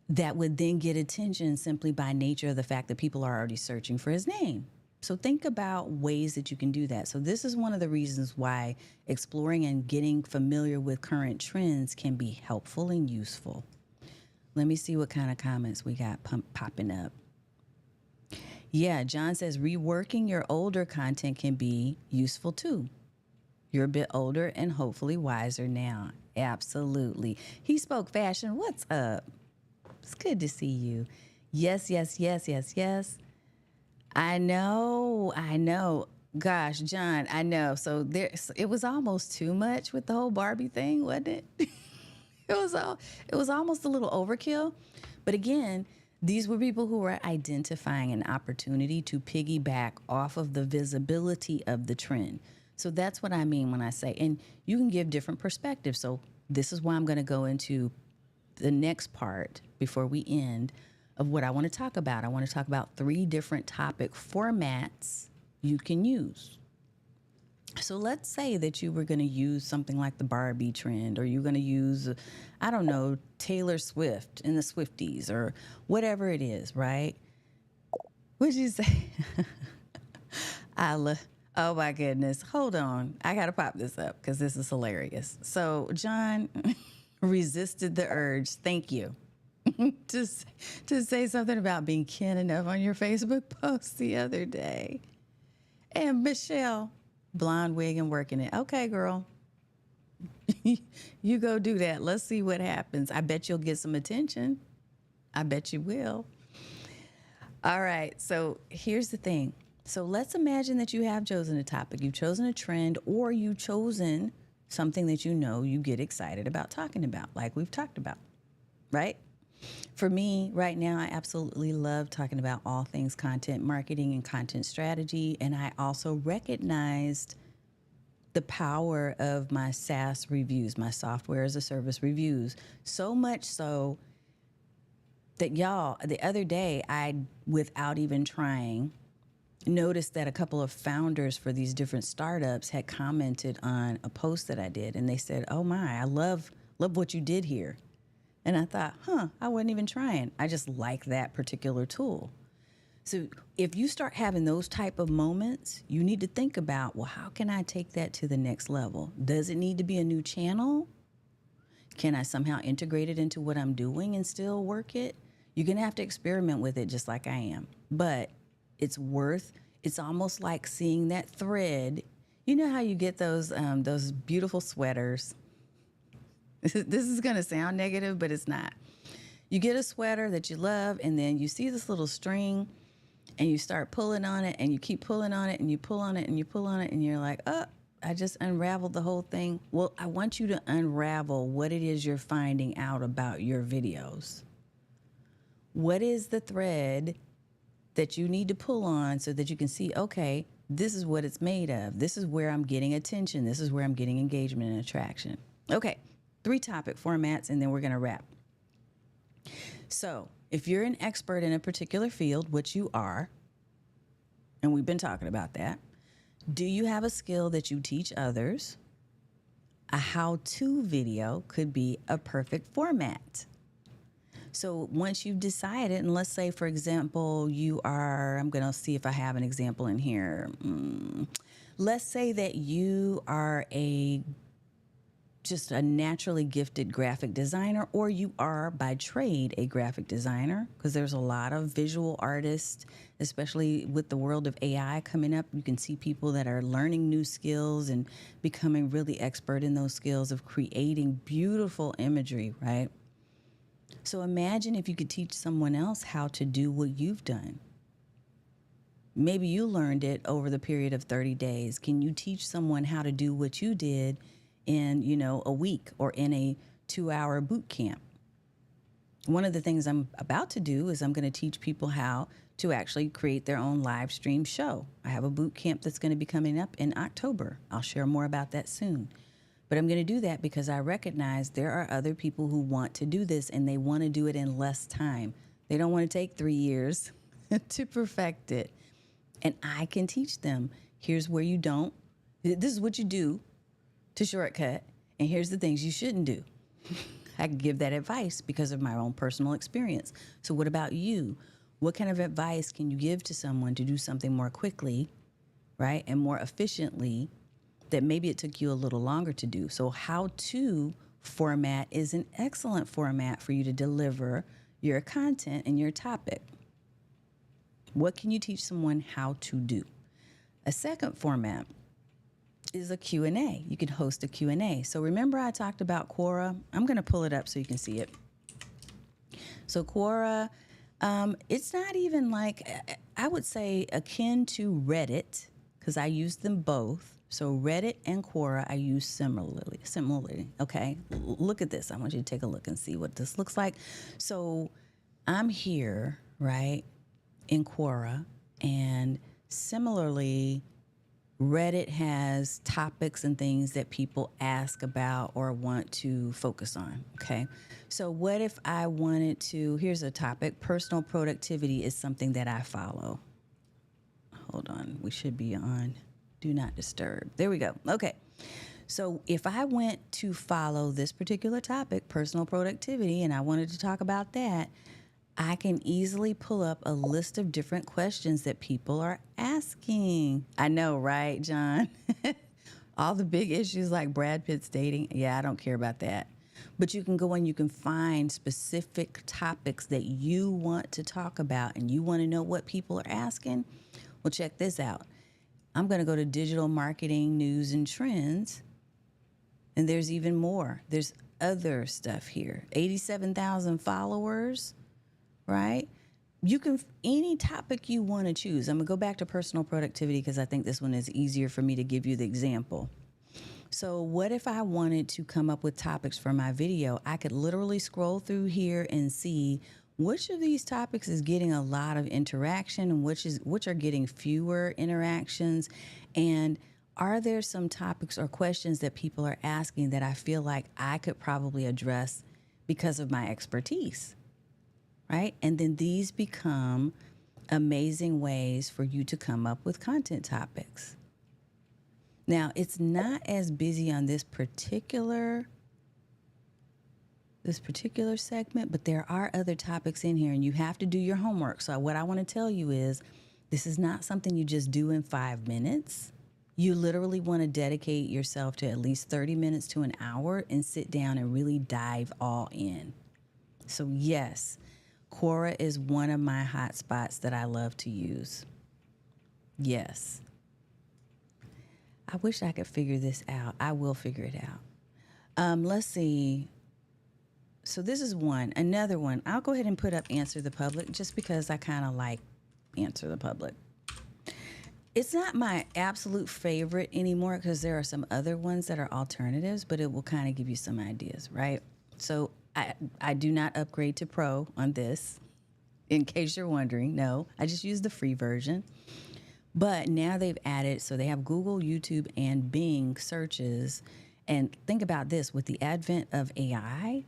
that would then get attention simply by nature of the fact that people are already searching for his name. So think about ways that you can do that. So this is one of the reasons why exploring and getting familiar with current trends can be helpful and useful. Let me see what kind of comments we got popping up. Yeah, John says reworking your older content can be useful too. You're a bit older and hopefully wiser now. Absolutely. He spoke fashion. What's up? It's good to see you. Yes, yes, yes, yes, yes. I know. Gosh, John, I know. So it was almost too much with the whole Barbie thing, wasn't it? It was almost a little overkill. But again, these were people who were identifying an opportunity to piggyback off of the visibility of the trend. So that's what I mean when I say, and you can give different perspectives. So this is why I'm going to go into the next part before we end of what I want to talk about. I want to talk about 3 different topic formats you can use. So let's say that you were going to use something like the Barbie trend, or you're going to use, I don't know, Taylor Swift and the Swifties or whatever it is, right? What'd you say? Oh my goodness. Hold on. I got to pop this up because this is hilarious. So John resisted the urge. Thank you. to say something about being kin enough on your Facebook post the other day. And Michelle, blonde wig and working it. Okay, girl. You go do that. Let's see what happens. I bet you'll get some attention. I bet you will. All right. So here's the thing. So let's imagine that you have chosen a topic. You've chosen a trend, or you've chosen something that you know you get excited about talking about, like we've talked about, right? For me, right now, I absolutely love talking about all things content marketing and content strategy. And I also recognized the power of my SaaS reviews, my software as a service reviews. So much so that, y'all, the other day, I, without even trying, noticed that a couple of founders for these different startups had commented on a post that I did. And they said, oh my, I love what you did here. And I thought, I wasn't even trying. I just like that particular tool. So if you start having those type of moments, you need to think about, well, how can I take that to the next level? Does it need to be a new channel? Can I somehow integrate it into what I'm doing and still work it? You're going to have to experiment with it just like I am. But it's almost like seeing that thread. You know how you get those beautiful sweaters? This is going to sound negative, but it's not. You get a sweater that you love, and then you see this little string, and you start pulling on it, and you keep pulling on it, and you pull on it, and you pull on it, and you're like, oh, I just unraveled the whole thing. Well, I want you to unravel what it is you're finding out about your videos. What is the thread that you need to pull on so that you can see, okay, this is what it's made of. This is where I'm getting attention. This is where I'm getting engagement and attraction. Okay. 3 topic formats, and then we're going to wrap. So if you're an expert in a particular field, which you are, and we've been talking about that, do you have a skill that you teach others? A how-to video could be a perfect format. So once you've decided, and let's say, for example, I'm going to see if I have an example in here. Let's say that you are just a naturally gifted graphic designer, or you are by trade a graphic designer, because there's a lot of visual artists, especially with the world of AI coming up. You can see people that are learning new skills and becoming really expert in those skills of creating beautiful imagery, right? So imagine if you could teach someone else how to do what you've done. Maybe you learned it over the period of 30 days. Can you teach someone how to do what you did in, a week or in a 2-hour boot camp? One of the things I'm about to do is I'm going to teach people how to actually create their own live stream show. I have a boot camp that's going to be coming up in October. I'll share more about that soon. But I'm going to do that because I recognize there are other people who want to do this, and they want to do it in less time. They don't want to take 3 years to perfect it. And I can teach them, here's where you don't. This is what you do to shortcut, and here's the things you shouldn't do. I can give that advice because of my own personal experience. So what about you? What kind of advice can you give to someone to do something more quickly, right, and more efficiently that maybe it took you a little longer to do? So how-to format is an excellent format for you to deliver your content and your topic. What can you teach someone how to do? A second format is a Q&A. You can host a Q&A. So remember I talked about Quora? I'm going to pull it up so you can see it. So Quora, it's not even like, I would say akin to Reddit, because I use them both. So Reddit and Quora I use similarly. Okay, look at this. I want you to take a look and see what this looks like. So I'm here, right, in Quora, and similarly, Reddit has topics and things that people ask about or want to focus on, okay? So what if I wanted to, here's a topic, personal productivity is something that I follow. Hold on, we should be on Do Not Disturb. There we go, okay. So if I went to follow this particular topic, personal productivity, and I wanted to talk about that, I can easily pull up a list of different questions that people are asking. I know, right, John? All the big issues like Brad Pitt's dating. Yeah, I don't care about that. But you can go and you can find specific topics that you want to talk about and you want to know what people are asking. Well, check this out. I'm going to go to digital marketing news and trends. And there's even more. There's other stuff here. 87,000 followers. Right? You can, any topic you want to choose. I'm going to go back to personal productivity because I think this one is easier for me to give you the example. So what if I wanted to come up with topics for my video? I could literally scroll through here and see which of these topics is getting a lot of interaction and which are getting fewer interactions. And are there some topics or questions that people are asking that I feel like I could probably address because of my expertise? Right? And then these become amazing ways for you to come up with content topics. Now, it's not as busy on this particular segment, but there are other topics in here and you have to do your homework. So what I want to tell you is this is not something you just do in 5 minutes. You literally want to dedicate yourself to at least 30 minutes to an hour and sit down and really dive all in. So yes, Quora is one of my hot spots that I love to use. Yes. I wish I could figure this out. I will figure it out. Let's see. So this is one. Another one. I'll go ahead and put up Answer the Public just because I kind of like Answer the Public. It's not my absolute favorite anymore because there are some other ones that are alternatives, but it will kind of give you some ideas, right? So I do not upgrade to Pro on this, in case you're wondering. No, I just use the free version. But now they've added, so they have Google, YouTube, and Bing searches. And think about this, with the advent of AI,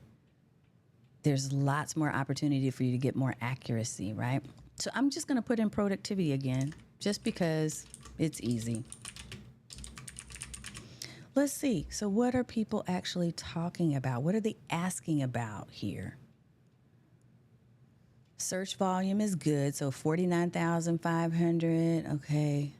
there's lots more opportunity for you to get more accuracy, right? So I'm just going to put in productivity again, just because it's easy. Let's see. So what are people actually talking about? What are they asking about here? Search volume is good. So 49,500. Okay.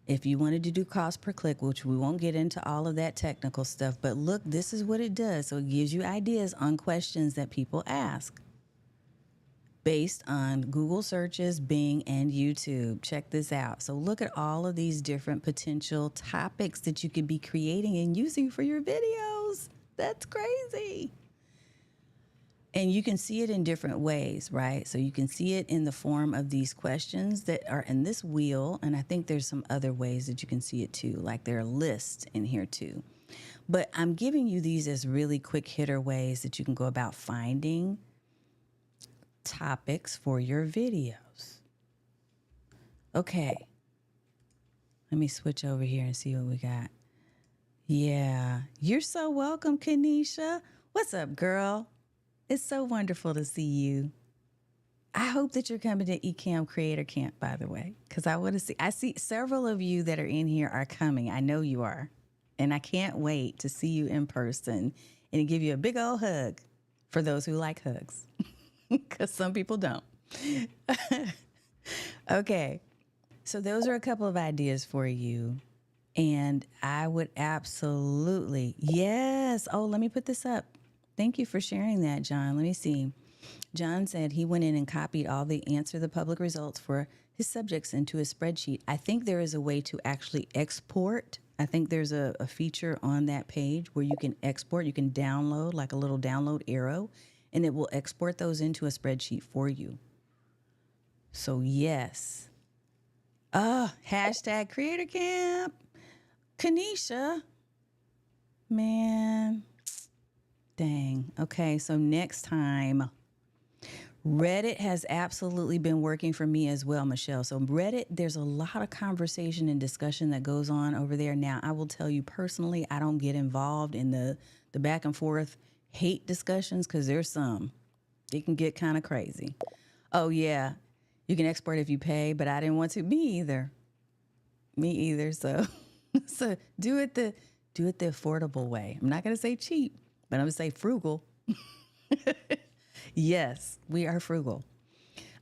If you wanted to do cost per click, which we won't get into all of that technical stuff, but look, this is what it does. So it gives you ideas on questions that people ask based on Google searches, Bing, and YouTube. Check this out. So look at all of these different potential topics that you could be creating and using for your videos. That's crazy. And you can see it in different ways, right? So you can see it in the form of these questions that are in this wheel. And I think there's some other ways that you can see it too, like there are lists in here too. But I'm giving you these as really quick hitter ways that you can go about finding topics for your videos. Okay. Let me switch over here and see what we got. Yeah. You're so welcome, Kanisha. What's up, girl? It's so wonderful to see you. I hope that you're coming to eCam Creator Camp, by the way, because I see several of you that are in here are coming. I know you are. And I can't wait to see you in person and give you a big old hug for those who like hugs, because some people don't. Okay. So those are a couple of ideas for you. And I would absolutely, yes. Oh, let me put this up. Thank you for sharing that, John. Let me see. John said he went in and copied all the answer the public results for his subjects into a spreadsheet. I think there is a way to actually export. I think there's a feature on that page where you can export. You can download, like a little download arrow, and it will export those into a spreadsheet for you. So yes. Hashtag Creator Camp. Kanisha. Man. Dang. Okay, so next time, Reddit has absolutely been working for me as well, Michelle. So Reddit, there's a lot of conversation and discussion that goes on over there. Now, I will tell you personally, I don't get involved in the back and forth hate discussions because there's some. It can get kind of crazy. Oh, yeah, you can export if you pay, but I didn't want to. Me either. So, so do it the affordable way. I'm not going to say cheap, but I'm going to say frugal. Yes, we are frugal.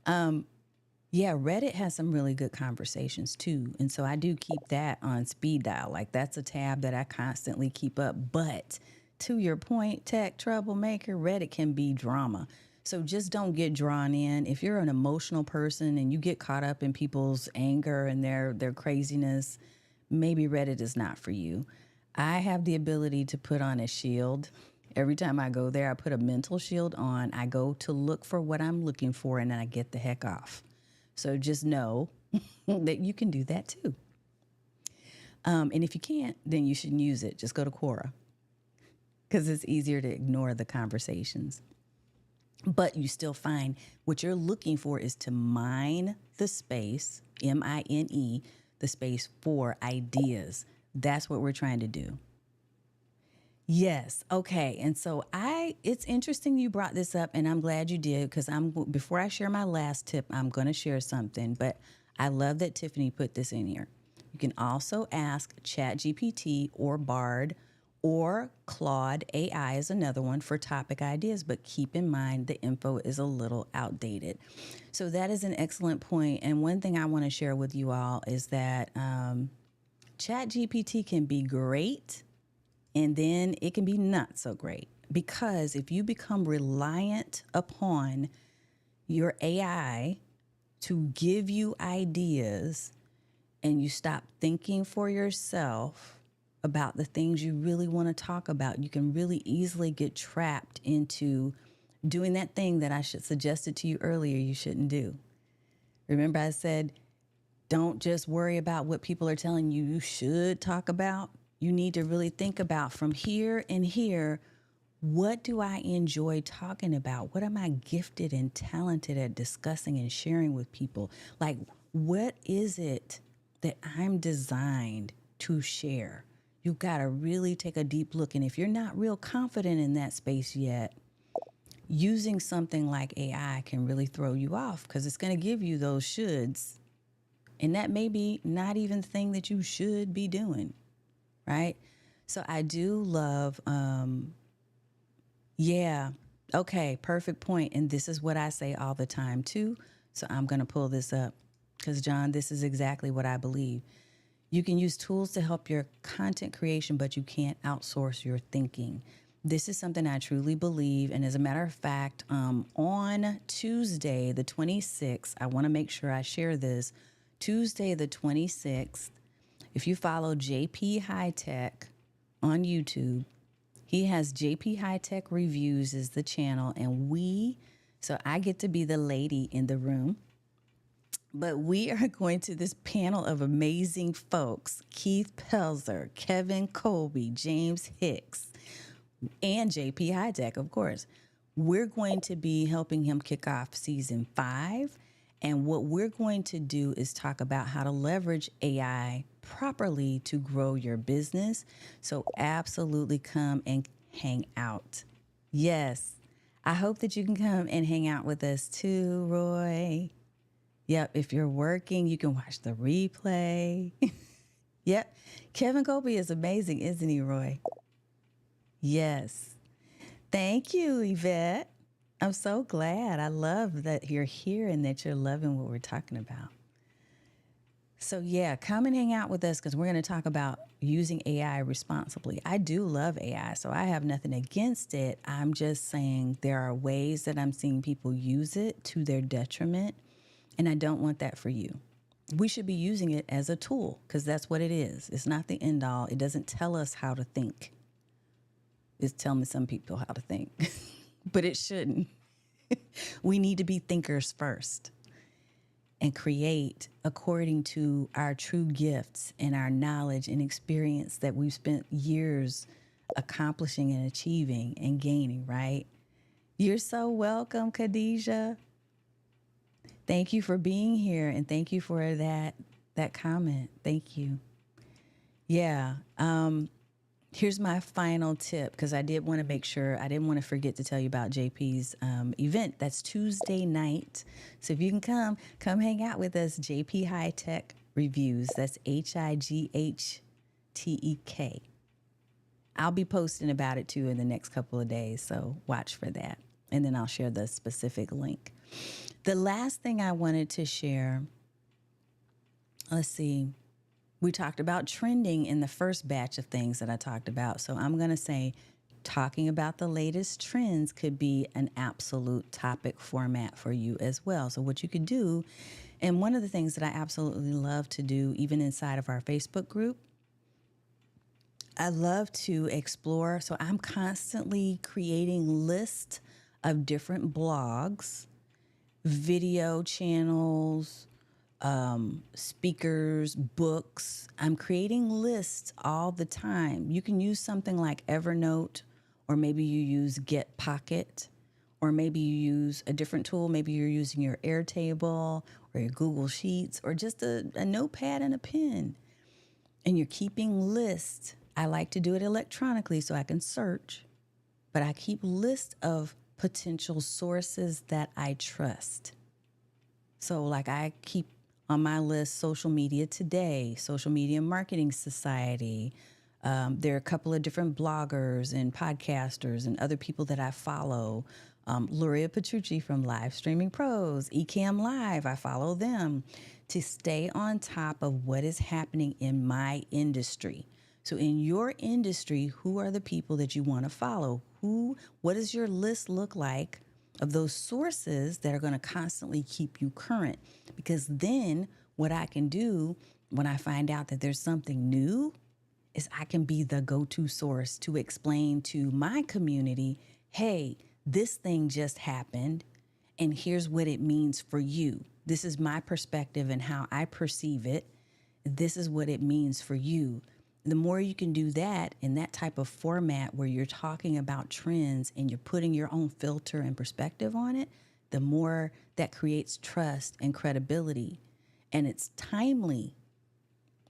Yeah, Reddit has some really good conversations too. And so I do keep that on speed dial. Like that's a tab that I constantly keep up. But to your point, tech troublemaker, Reddit can be drama. So just don't get drawn in. If you're an emotional person and you get caught up in people's anger and their craziness, maybe Reddit is not for you. I have the ability to put on a shield. Every time I go there, I put a mental shield on. I go to look for what I'm looking for, and then I get the heck off. So just know that you can do that too. And if you can't, then you shouldn't use it. Just go to Quora because it's easier to ignore the conversations. But you still find what you're looking for is to mine the space, M-I-N-E, the space for ideas. That's what we're trying to do. Yes. Okay. And so it's interesting you brought this up, and I'm glad you did, because before I share my last tip, I'm going to share something, but I love that Tiffany put this in here. You can also ask ChatGPT or Bard or Claude AI is another one for topic ideas, but keep in mind the info is a little outdated. So that is an excellent point. And one thing I want to share with you all is that ChatGPT can be great, and then it can be not so great, because if you become reliant upon your AI to give you ideas and you stop thinking for yourself about the things you really want to talk about, you can really easily get trapped into doing that thing that I suggested to you earlier you shouldn't do. Remember I said, don't just worry about what people are telling you you should talk about. You need to really think about, from here and here, what do I enjoy talking about? What am I gifted and talented at discussing and sharing with people? Like, what is it that I'm designed to share? You've got to really take a deep look. And if you're not real confident in that space yet, using something like AI can really throw you off because it's going to give you those shoulds. And that may be not even the thing that you should be doing, right? So I do love, yeah, okay, perfect point. And this is what I say all the time too. So I'm going to pull this up because, John, this is exactly what I believe. You can use tools to help your content creation, but you can't outsource your thinking. This is something I truly believe. And as a matter of fact, on Tuesday, the 26th, I want to make sure I share this. Tuesday, the 26th, if you follow JP High Tech on YouTube, he has JP High Tech Reviews is the channel. And so I get to be the lady in the room. But we are going to this panel of amazing folks: Keith Pelzer, Kevin Colby, James Hicks, and JP Hightech, of course. We're going to be helping him kick off season 5. And what we're going to do is talk about how to leverage AI properly to grow your business. So absolutely come and hang out. Yes, I hope that you can come and hang out with us too, Roy. Yep, if you're working, you can watch the replay. Yep, Kevin Colby is amazing, isn't he, Roy? Yes. Thank you, Yvette. I'm so glad. I love that you're here and that you're loving what we're talking about. So yeah, come and hang out with us because we're going to talk about using AI responsibly. I do love AI, so I have nothing against it. I'm just saying there are ways that I'm seeing people use it to their detriment. And I don't want that for you. We should be using it as a tool because that's what it is. It's not the end all. It doesn't tell us how to think. It's telling some people how to think, but it shouldn't. We need to be thinkers first and create according to our true gifts and our knowledge and experience that we've spent years accomplishing and achieving and gaining, right? You're so welcome, Khadijah. Thank you for being here, and thank you for that comment. Thank you. Yeah. Here's my final tip because I did want to make sure I didn't want to forget to tell you about JP's event. That's Tuesday night. So if you can come hang out with us. JP High Tech Reviews. That's HIGHTEK. I'll be posting about it too in the next couple of days. So watch for that, and then I'll share the specific link. The last thing I wanted to share, let's see, we talked about trending in the first batch of things that I talked about. So I'm going to say talking about the latest trends could be an absolute topic format for you as well. So what you could do, and one of the things that I absolutely love to do, even inside of our Facebook group, I love to explore. So I'm constantly creating lists of different blogs, video channels, speakers, books. I'm creating lists all the time. You can use something like Evernote, or maybe you use Get Pocket, or maybe you use a different tool. Maybe you're using your Airtable or your Google Sheets or just a notepad and a pen. And you're keeping lists. I like to do it electronically so I can search, but I keep lists of potential sources that I trust. So like I keep on my list Social Media Today, Social Media Marketing Society. There are a couple of different bloggers and podcasters and other people that I follow. Luria Petrucci from Live Streaming Pros, Ecamm Live, I follow them to stay on top of what is happening in my industry. So in your industry, who are the people that you want to follow? What does your list look like of those sources that are going to constantly keep you current? Because then what I can do when I find out that there's something new is I can be the go-to source to explain to my community, hey, this thing just happened and here's what it means for you. This is my perspective and how I perceive it. This is what it means for you. The more you can do that in that type of format where you're talking about trends and you're putting your own filter and perspective on it, the more that creates trust and credibility. And it's timely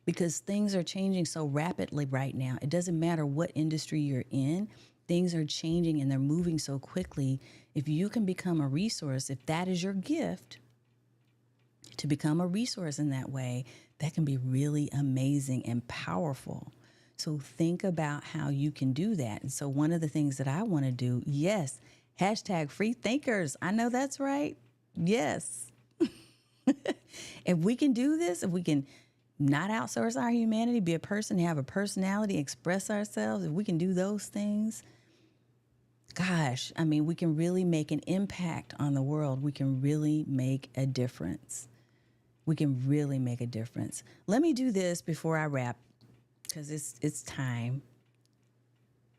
because things are changing so rapidly right now. It doesn't matter what industry you're in. things are changing and they're moving so quickly. If you can become a resource, if that is your gift, to become a resource in that way, that can be really amazing and powerful. So think about how you can do that. And so one of the things that I want to do, yes, hashtag free thinkers. I know that's right. Yes. If we can do this, if we can not outsource our humanity, be a person, have a personality, express ourselves, if we can do those things, gosh, I mean, we can really make an impact on the world. We can really make a difference. We can really make a difference. Let me do this before I wrap, because it's time.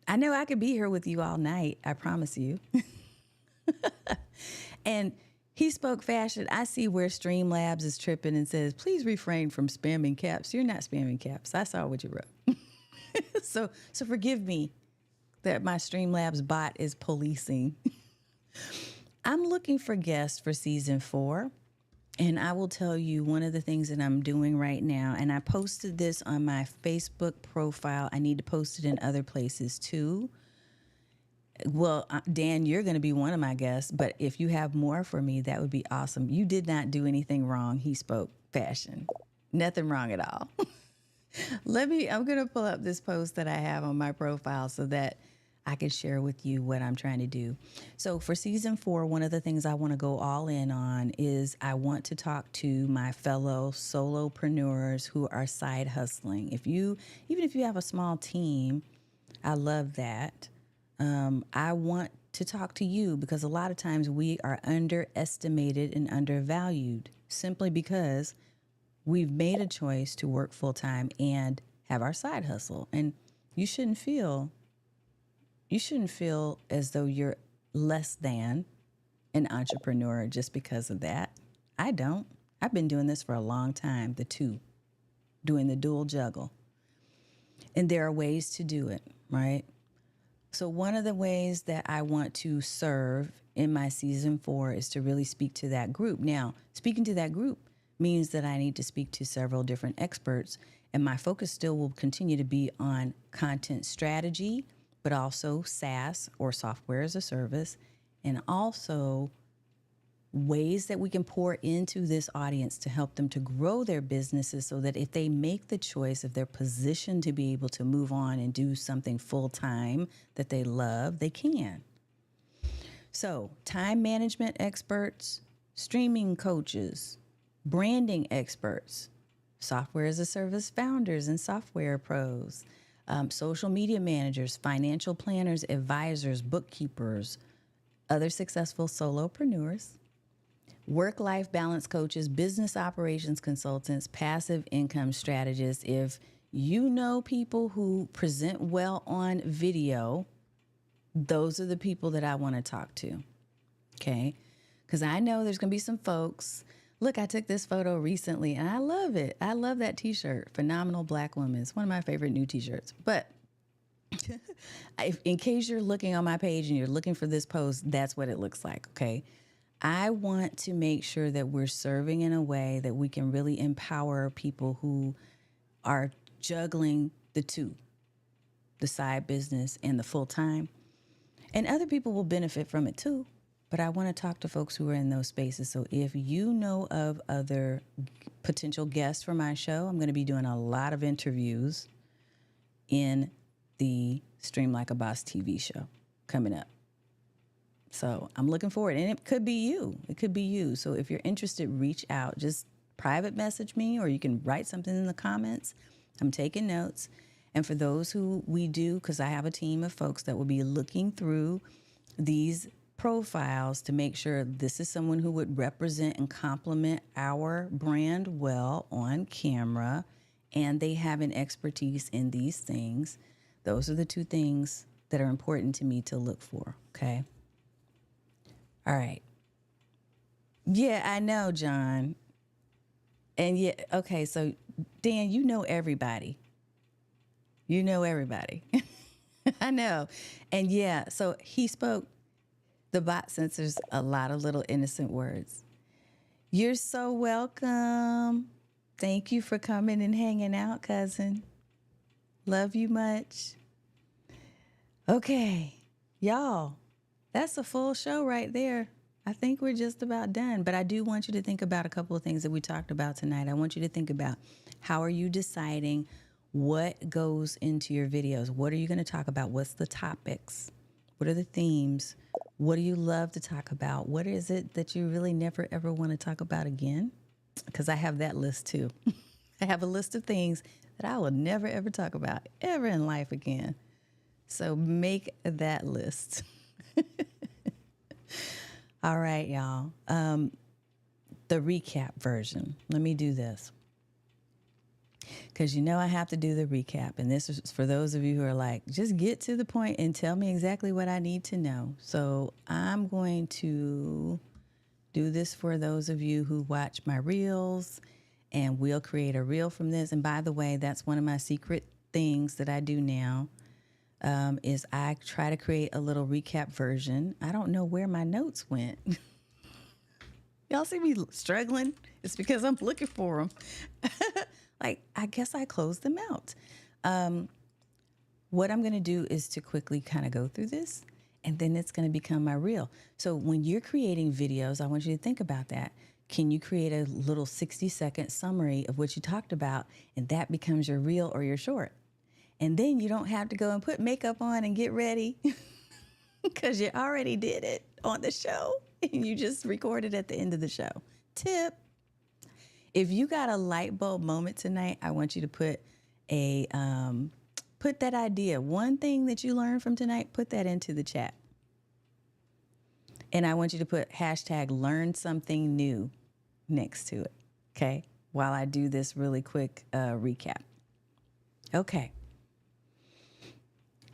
I know I could be here with you all night. I promise you. And he spoke fashion. I see where Streamlabs is tripping and says, please refrain from spamming caps. You're not spamming caps. I saw what you wrote. So forgive me that my Streamlabs bot is policing. I'm looking for guests for season 4. And I will tell you one of the things that I'm doing right now, and I posted this on my Facebook profile. I need to post it in other places too. Well, Dan, you're going to be one of my guests, but if you have more for me, that would be awesome. You did not do anything wrong. He spoke fashion. Nothing wrong at all. I'm going to pull up this post that I have on my profile so that I can share with you what I'm trying to do. So for season 4, one of the things I want to go all in on is I want to talk to my fellow solopreneurs who are side hustling. Even if you have a small team, I love that. I want to talk to you because a lot of times we are underestimated and undervalued simply because we've made a choice to work full time and have our side hustle. And you shouldn't feel as though you're less than an entrepreneur just because of that. I don't. I've been doing this for a long time, doing the dual juggle. And there are ways to do it, right? So one of the ways that I want to serve in my season 4 is to really speak to that group. Now, speaking to that group means that I need to speak to several different experts, and my focus still will continue to be on content strategy, but also SaaS or software as a service, and also ways that we can pour into this audience to help them to grow their businesses so that if they make the choice, if they're positioned to be able to move on and do something full time that they love, they can. So, time management experts, streaming coaches, branding experts, software as a service founders and software pros, social media managers, financial planners, advisors, bookkeepers, other successful solopreneurs, work-life balance coaches, business operations consultants, passive income strategists. If you know people who present well on video, those are the people that I want to talk to, okay? Because I know there's going to be some folks. Look, I took this photo recently, and I love it. I love that T-shirt, Phenomenal Black Woman. It's one of my favorite new T-shirts. But in case you're looking on my page and you're looking for this post, that's what it looks like, okay? I want to make sure that we're serving in a way that we can really empower people who are juggling the two, the side business and the full time. And other people will benefit from it too. But I want to talk to folks who are in those spaces. So if you know of other potential guests for my show, I'm going to be doing a lot of interviews in the Stream Like a Boss TV show coming up. So I'm looking forward, and it could be you. It could be you. So if you're interested, reach out. Just private message me, or you can write something in the comments. I'm taking notes. And for those who we do, because I have a team of folks that will be looking through these profiles to make sure this is someone who would represent and complement our brand well on camera, and they have an expertise in these things. Those are the 2 things that are important to me to look for, okay? All right. Yeah, I know, John. And yeah, okay, so Dan, you know everybody. You know everybody. I know. And yeah, so he spoke, the bot censors a lot of little innocent words. You're so welcome. Thank you for coming and hanging out, cousin. Love you much. Okay. Y'all, that's a full show right there. I think we're just about done, but I do want you to think about a couple of things that we talked about tonight. I want you to think about, how are you deciding what goes into your videos? What are you going to talk about? What's the topics? What are the themes? What do you love to talk about? What is it that you really never ever want to talk about again? Because I have that list too. I have a list of things that I will never ever talk about ever in life again. So make that list. All right, y'all. The recap version. Let me do this, because you know I have to do the recap. And this is for those of you who are like, just get to the point and tell me exactly what I need to know. So I'm going to do this for those of you who watch my reels, and we'll create a reel from this. And by the way, that's one of my secret things that I do now, is I try to create a little recap version. I don't know where my notes went. Y'all see me struggling? It's because I'm looking for them. Like, I guess I closed them out. What I'm going to do is to quickly kind of go through this, and then it's going to become my reel. So when you're creating videos, I want you to think about that. Can you create a little 60-second summary of what you talked about, and that becomes your reel or your short? And then you don't have to go and put makeup on and get ready because you already did it on the show and you just recorded at the end of the show. Tip: if you got a light bulb moment tonight, I want you to put put that idea, one thing that you learned from tonight, put that into the chat. And I want you to put hashtag learn something new next to it. Okay. While I do this really quick recap. Okay.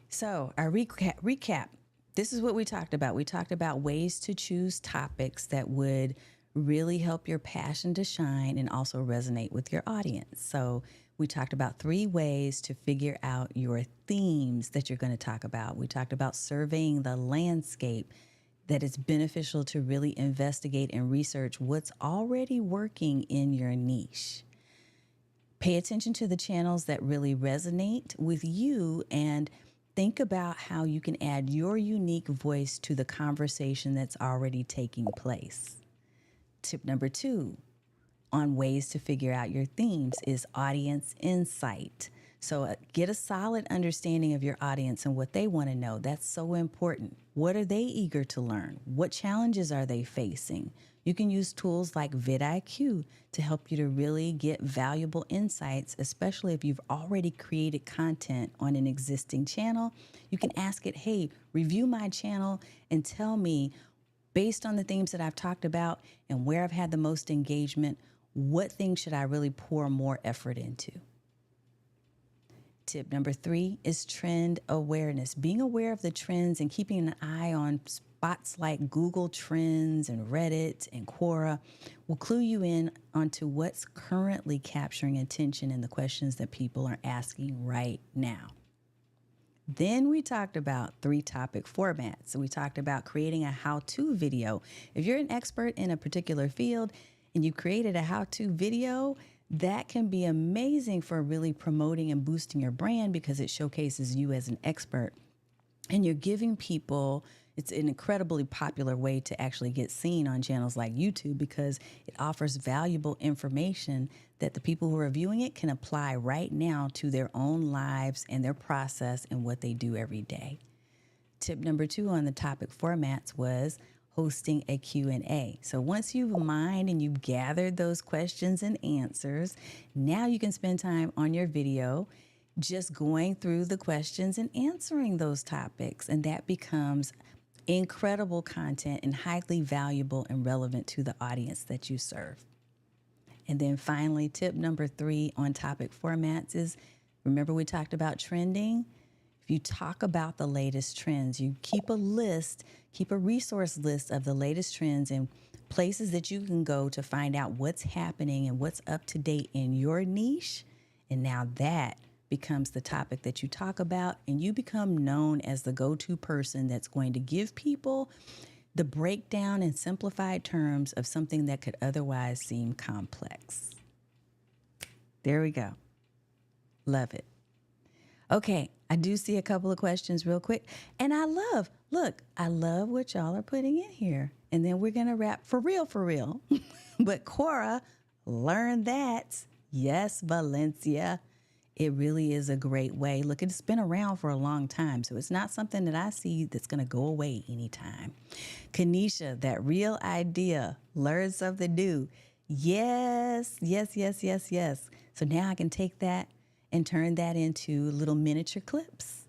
So our recap, this is what we talked about. We talked about ways to choose topics that would really help your passion to shine and also resonate with your audience. So we talked about 3 ways to figure out your themes that you're going to talk about. We talked about surveying the landscape, that it's beneficial to really investigate and research what's already working in your niche. Pay attention to the channels that really resonate with you, and think about how you can add your unique voice to the conversation that's already taking place. Tip number 2 on ways to figure out your themes is audience insight. So get a solid understanding of your audience and what they want to know. That's so important. What are they eager to learn? What challenges are they facing? You can use tools like vidIQ to help you to really get valuable insights, especially if you've already created content on an existing channel. You can ask it, hey, review my channel and tell me, based on the themes that I've talked about and where I've had the most engagement, what things should I really pour more effort into? Tip number 3 is trend awareness. Being aware of the trends and keeping an eye on spots like Google Trends and Reddit and Quora will clue you in onto what's currently capturing attention and the questions that people are asking right now. Then we talked about 3 topic formats. So we talked about creating a how-to video. If you're an expert in a particular field and you created a how-to video, that can be amazing for really promoting and boosting your brand because it showcases you as an expert. And you're giving people, it's an incredibly popular way to actually get seen on channels like YouTube because it offers valuable information that the people who are viewing it can apply right now to their own lives and their process and what they do every day. Tip number 2 on the topic formats was hosting a Q&A. So once you've mined and you've gathered those questions and answers, now you can spend time on your video just going through the questions and answering those topics. And that becomes incredible content and highly valuable and relevant to the audience that you serve. And then finally, tip number 3 on topic formats is, remember we talked about trending? If you talk about the latest trends, you keep a list, keep a resource list of the latest trends and places that you can go to find out what's happening and what's up to date in your niche. And now that becomes the topic that you talk about, and you become known as the go-to person that's going to give people the breakdown and simplified terms of something that could otherwise seem complex. There we go. Love it. Okay, I do see a couple of questions real quick. And I love what y'all are putting in here. And then we're going to wrap for real, for real. But Cora, learn that. Yes, Valencia. It really is a great way. Look, it's been around for a long time, so it's not something that I see that's going to go away anytime. Kanisha, that real idea, learn something new. Yes, yes, yes, yes, yes. So now I can take that and turn that into little miniature clips.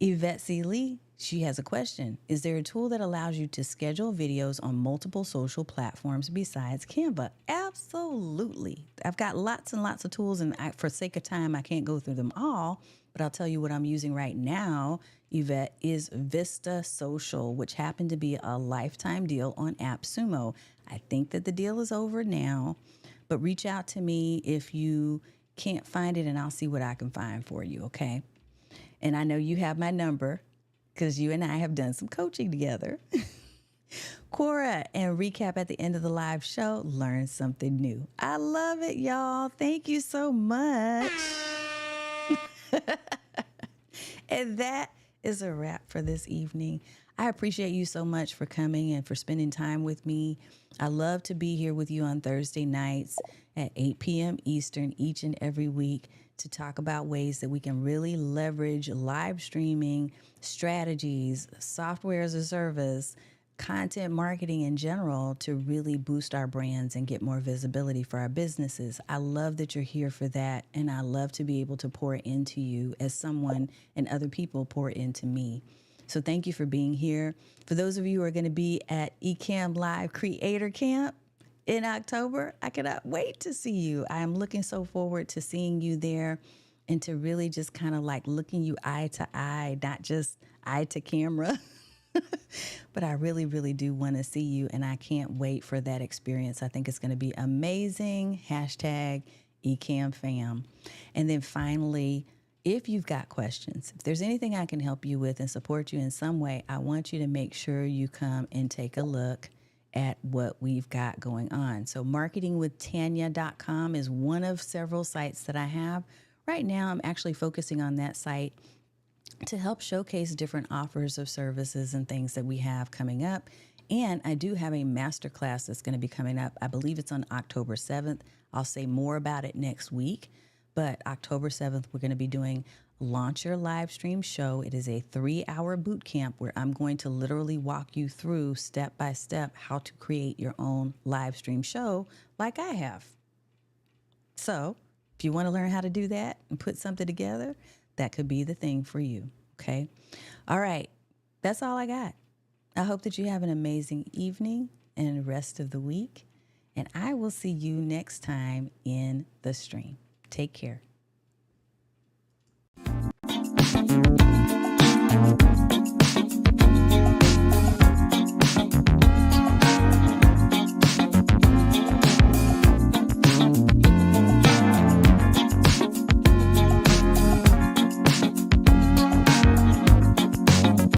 Yvette C. Lee, she has a question. Is there a tool that allows you to schedule videos on multiple social platforms besides Canva? Absolutely. I've got lots and lots of tools, and for sake of time, I can't go through them all, but I'll tell you what I'm using right now, Yvette, is Vista Social, which happened to be a lifetime deal on AppSumo. I think that the deal is over now, but reach out to me if you can't find it, and I'll see what I can find for you, okay? And I know you have my number because you and I have done some coaching together. Cora, and recap at the end of the live show, learn something new. I love it, y'all. Thank you so much. And that is a wrap for this evening. I appreciate you so much for coming and for spending time with me. I love to be here with you on Thursday nights at 8 p.m. Eastern each and every week to talk about ways that we can really leverage live streaming strategies, software as a service, content marketing in general to really boost our brands and get more visibility for our businesses. I love that you're here for that, and I love to be able to pour into you as someone and other people pour into me. So thank you for being here. For those of you who are going to be at Ecamm Live Creator Camp in October, I cannot wait to see you. I am looking so forward to seeing you there and to really just kind of like looking you eye to eye, not just eye to camera. But I really, really do want to see you, and I can't wait for that experience. I think it's going to be amazing. Hashtag EcammFam. And then finally, if you've got questions, if there's anything I can help you with and support you in some way, I want you to make sure you come and take a look at what we've got going on. So marketingwithtanya.com is one of several sites that I have. Right now, I'm actually focusing on that site to help showcase different offers of services and things that we have coming up. And I do have a masterclass that's going to be coming up. I believe it's on October 7th. I'll say more about it next week. But October 7th, we're going to be doing Launch Your Live Stream Show. It is a 3-hour boot camp where I'm going to literally walk you through step by step how to create your own live stream show like I have. So if you want to learn how to do that and put something together, that could be the thing for you, okay? All right, that's all I got. I hope that you have an amazing evening and rest of the week, and I will see you next time in the stream. Take care.